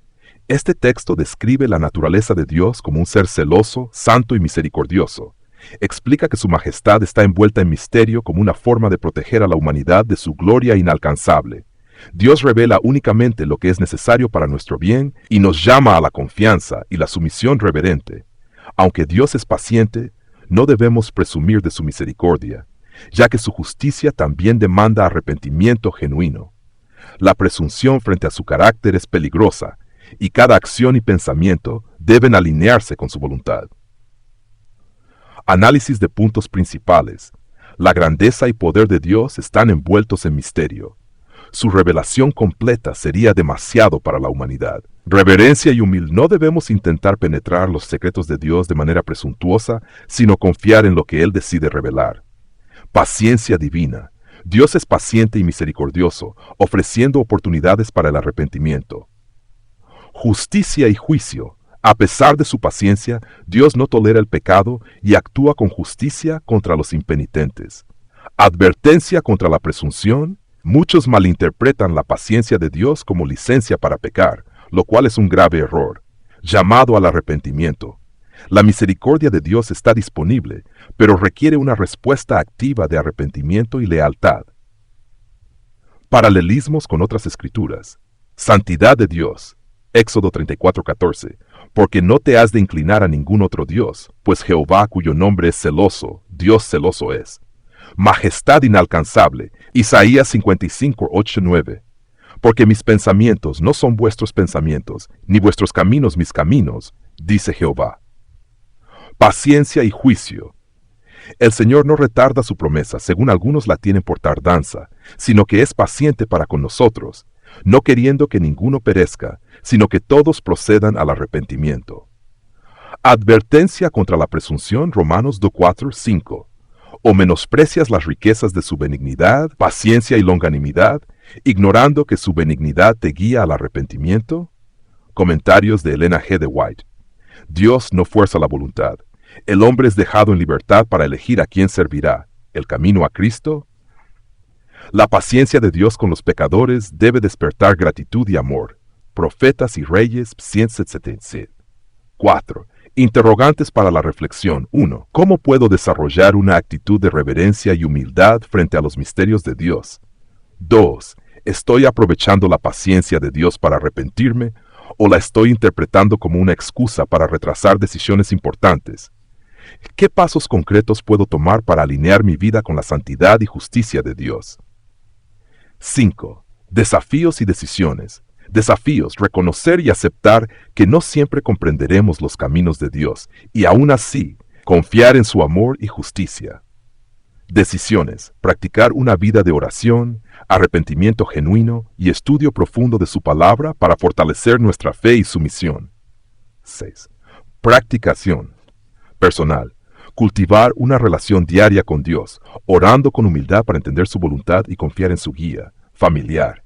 Este texto describe la naturaleza de Dios como un ser celoso, santo y misericordioso. Explica que su majestad está envuelta en misterio como una forma de proteger a la humanidad de su gloria inalcanzable. Dios revela únicamente lo que es necesario para nuestro bien y nos llama a la confianza y la sumisión reverente. Aunque Dios es paciente, no debemos presumir de su misericordia, ya que su justicia también demanda arrepentimiento genuino. La presunción frente a su carácter es peligrosa, y cada acción y pensamiento deben alinearse con su voluntad. Análisis de puntos principales. La grandeza y poder de Dios están envueltos en misterio. Su revelación completa sería demasiado para la humanidad. Reverencia y humildad. No debemos intentar penetrar los secretos de Dios de manera presuntuosa, sino confiar en lo que Él decide revelar. Paciencia divina. Dios es paciente y misericordioso, ofreciendo oportunidades para el arrepentimiento. Justicia y juicio. A pesar de su paciencia, Dios no tolera el pecado y actúa con justicia contra los impenitentes. Advertencia contra la presunción. Muchos malinterpretan la paciencia de Dios como licencia para pecar, lo cual es un grave error. Llamado al arrepentimiento. La misericordia de Dios está disponible, pero requiere una respuesta activa de arrepentimiento y lealtad. Paralelismos con otras escrituras. Santidad de Dios. Éxodo 34:14. Porque no te has de inclinar a ningún otro Dios, pues Jehová, cuyo nombre es celoso, Dios celoso es. Majestad inalcanzable. Isaías 55:8-9. Porque mis pensamientos no son vuestros pensamientos, ni vuestros caminos mis caminos, dice Jehová. Paciencia y juicio. El Señor no retarda su promesa, según algunos la tienen por tardanza, sino que es paciente para con nosotros, no queriendo que ninguno perezca, sino que todos procedan al arrepentimiento. Advertencia contra la presunción, Romanos 2:4-5. ¿O menosprecias las riquezas de su benignidad, paciencia y longanimidad, ignorando que su benignidad te guía al arrepentimiento? Comentarios de Elena G. de White. Dios no fuerza la voluntad. El hombre es dejado en libertad para elegir a quién servirá, el camino a Cristo. La paciencia de Dios con los pecadores debe despertar gratitud y amor. Profetas y Reyes 177. 4. Interrogantes para la reflexión. 1. ¿Cómo puedo desarrollar una actitud de reverencia y humildad frente a los misterios de Dios? 2. ¿Estoy aprovechando la paciencia de Dios para arrepentirme ¿O la estoy interpretando como una excusa para retrasar decisiones importantes? ¿Qué pasos concretos puedo tomar para alinear mi vida con la santidad y justicia de Dios? 5. Desafíos y decisiones. Desafíos, reconocer y aceptar que no siempre comprenderemos los caminos de Dios y aún así confiar en su amor y justicia. Decisiones, practicar una vida de oración, arrepentimiento genuino y estudio profundo de su palabra para fortalecer nuestra fe y sumisión. 6. Practicación personal, cultivar una relación diaria con Dios, orando con humildad para entender su voluntad y confiar en su guía. Familiar,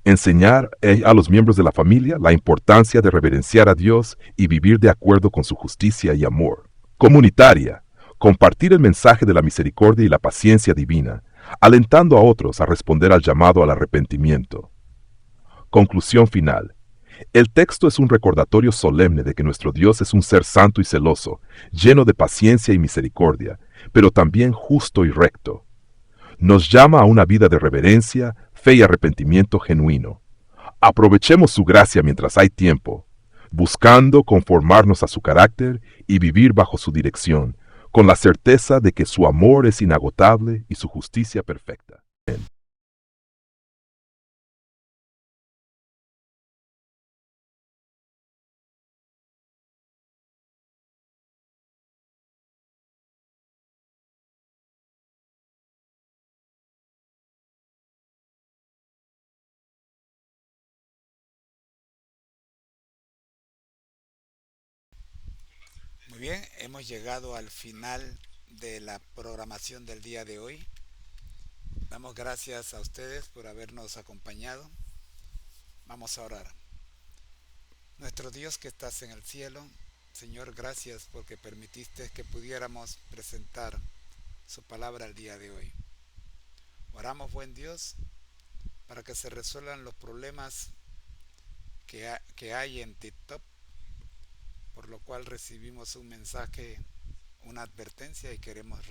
enseñar a los miembros de la familia la importancia de reverenciar a Dios y vivir de acuerdo con su justicia y amor. Comunitaria, compartir el mensaje de la misericordia y la paciencia divina, alentando a otros a responder al llamado al arrepentimiento. Conclusión final. El texto es un recordatorio solemne de que nuestro Dios es un ser santo y celoso, lleno de paciencia y misericordia, pero también justo y recto. Nos llama a una vida de reverencia, fe y arrepentimiento genuino. Aprovechemos su gracia mientras hay tiempo, buscando conformarnos a su carácter y vivir bajo su dirección, con la certeza de que su amor es inagotable y su justicia perfecta. Amén. Muy bien, hemos llegado al final de la programación del día de hoy. Damos gracias a ustedes por habernos acompañado. Vamos a orar. Nuestro Dios que estás en el cielo, Señor, gracias porque permitiste que pudiéramos presentar su palabra el día de hoy. Oramos, buen Dios, para que se resuelvan los problemas que hay en TikTok, por lo cual recibimos un mensaje, una advertencia y queremos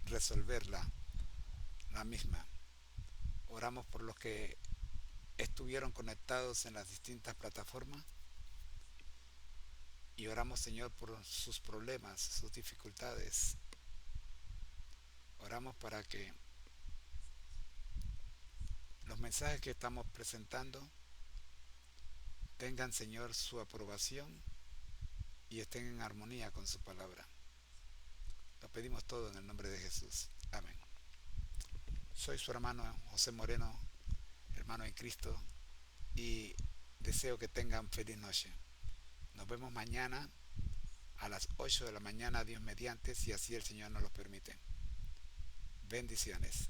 resolver la misma. Oramos por los que estuvieron conectados en las distintas plataformas y oramos, Señor, por sus problemas, sus dificultades. Oramos para que los mensajes que estamos presentando tengan, Señor, su aprobación y estén en armonía con su palabra. Lo pedimos todo en el nombre de Jesús. Amén. Soy su hermano José Moreno, hermano en Cristo, y deseo que tengan feliz noche. Nos vemos mañana a las 8 de la mañana, Dios mediante, si así el Señor nos lo permite. Bendiciones.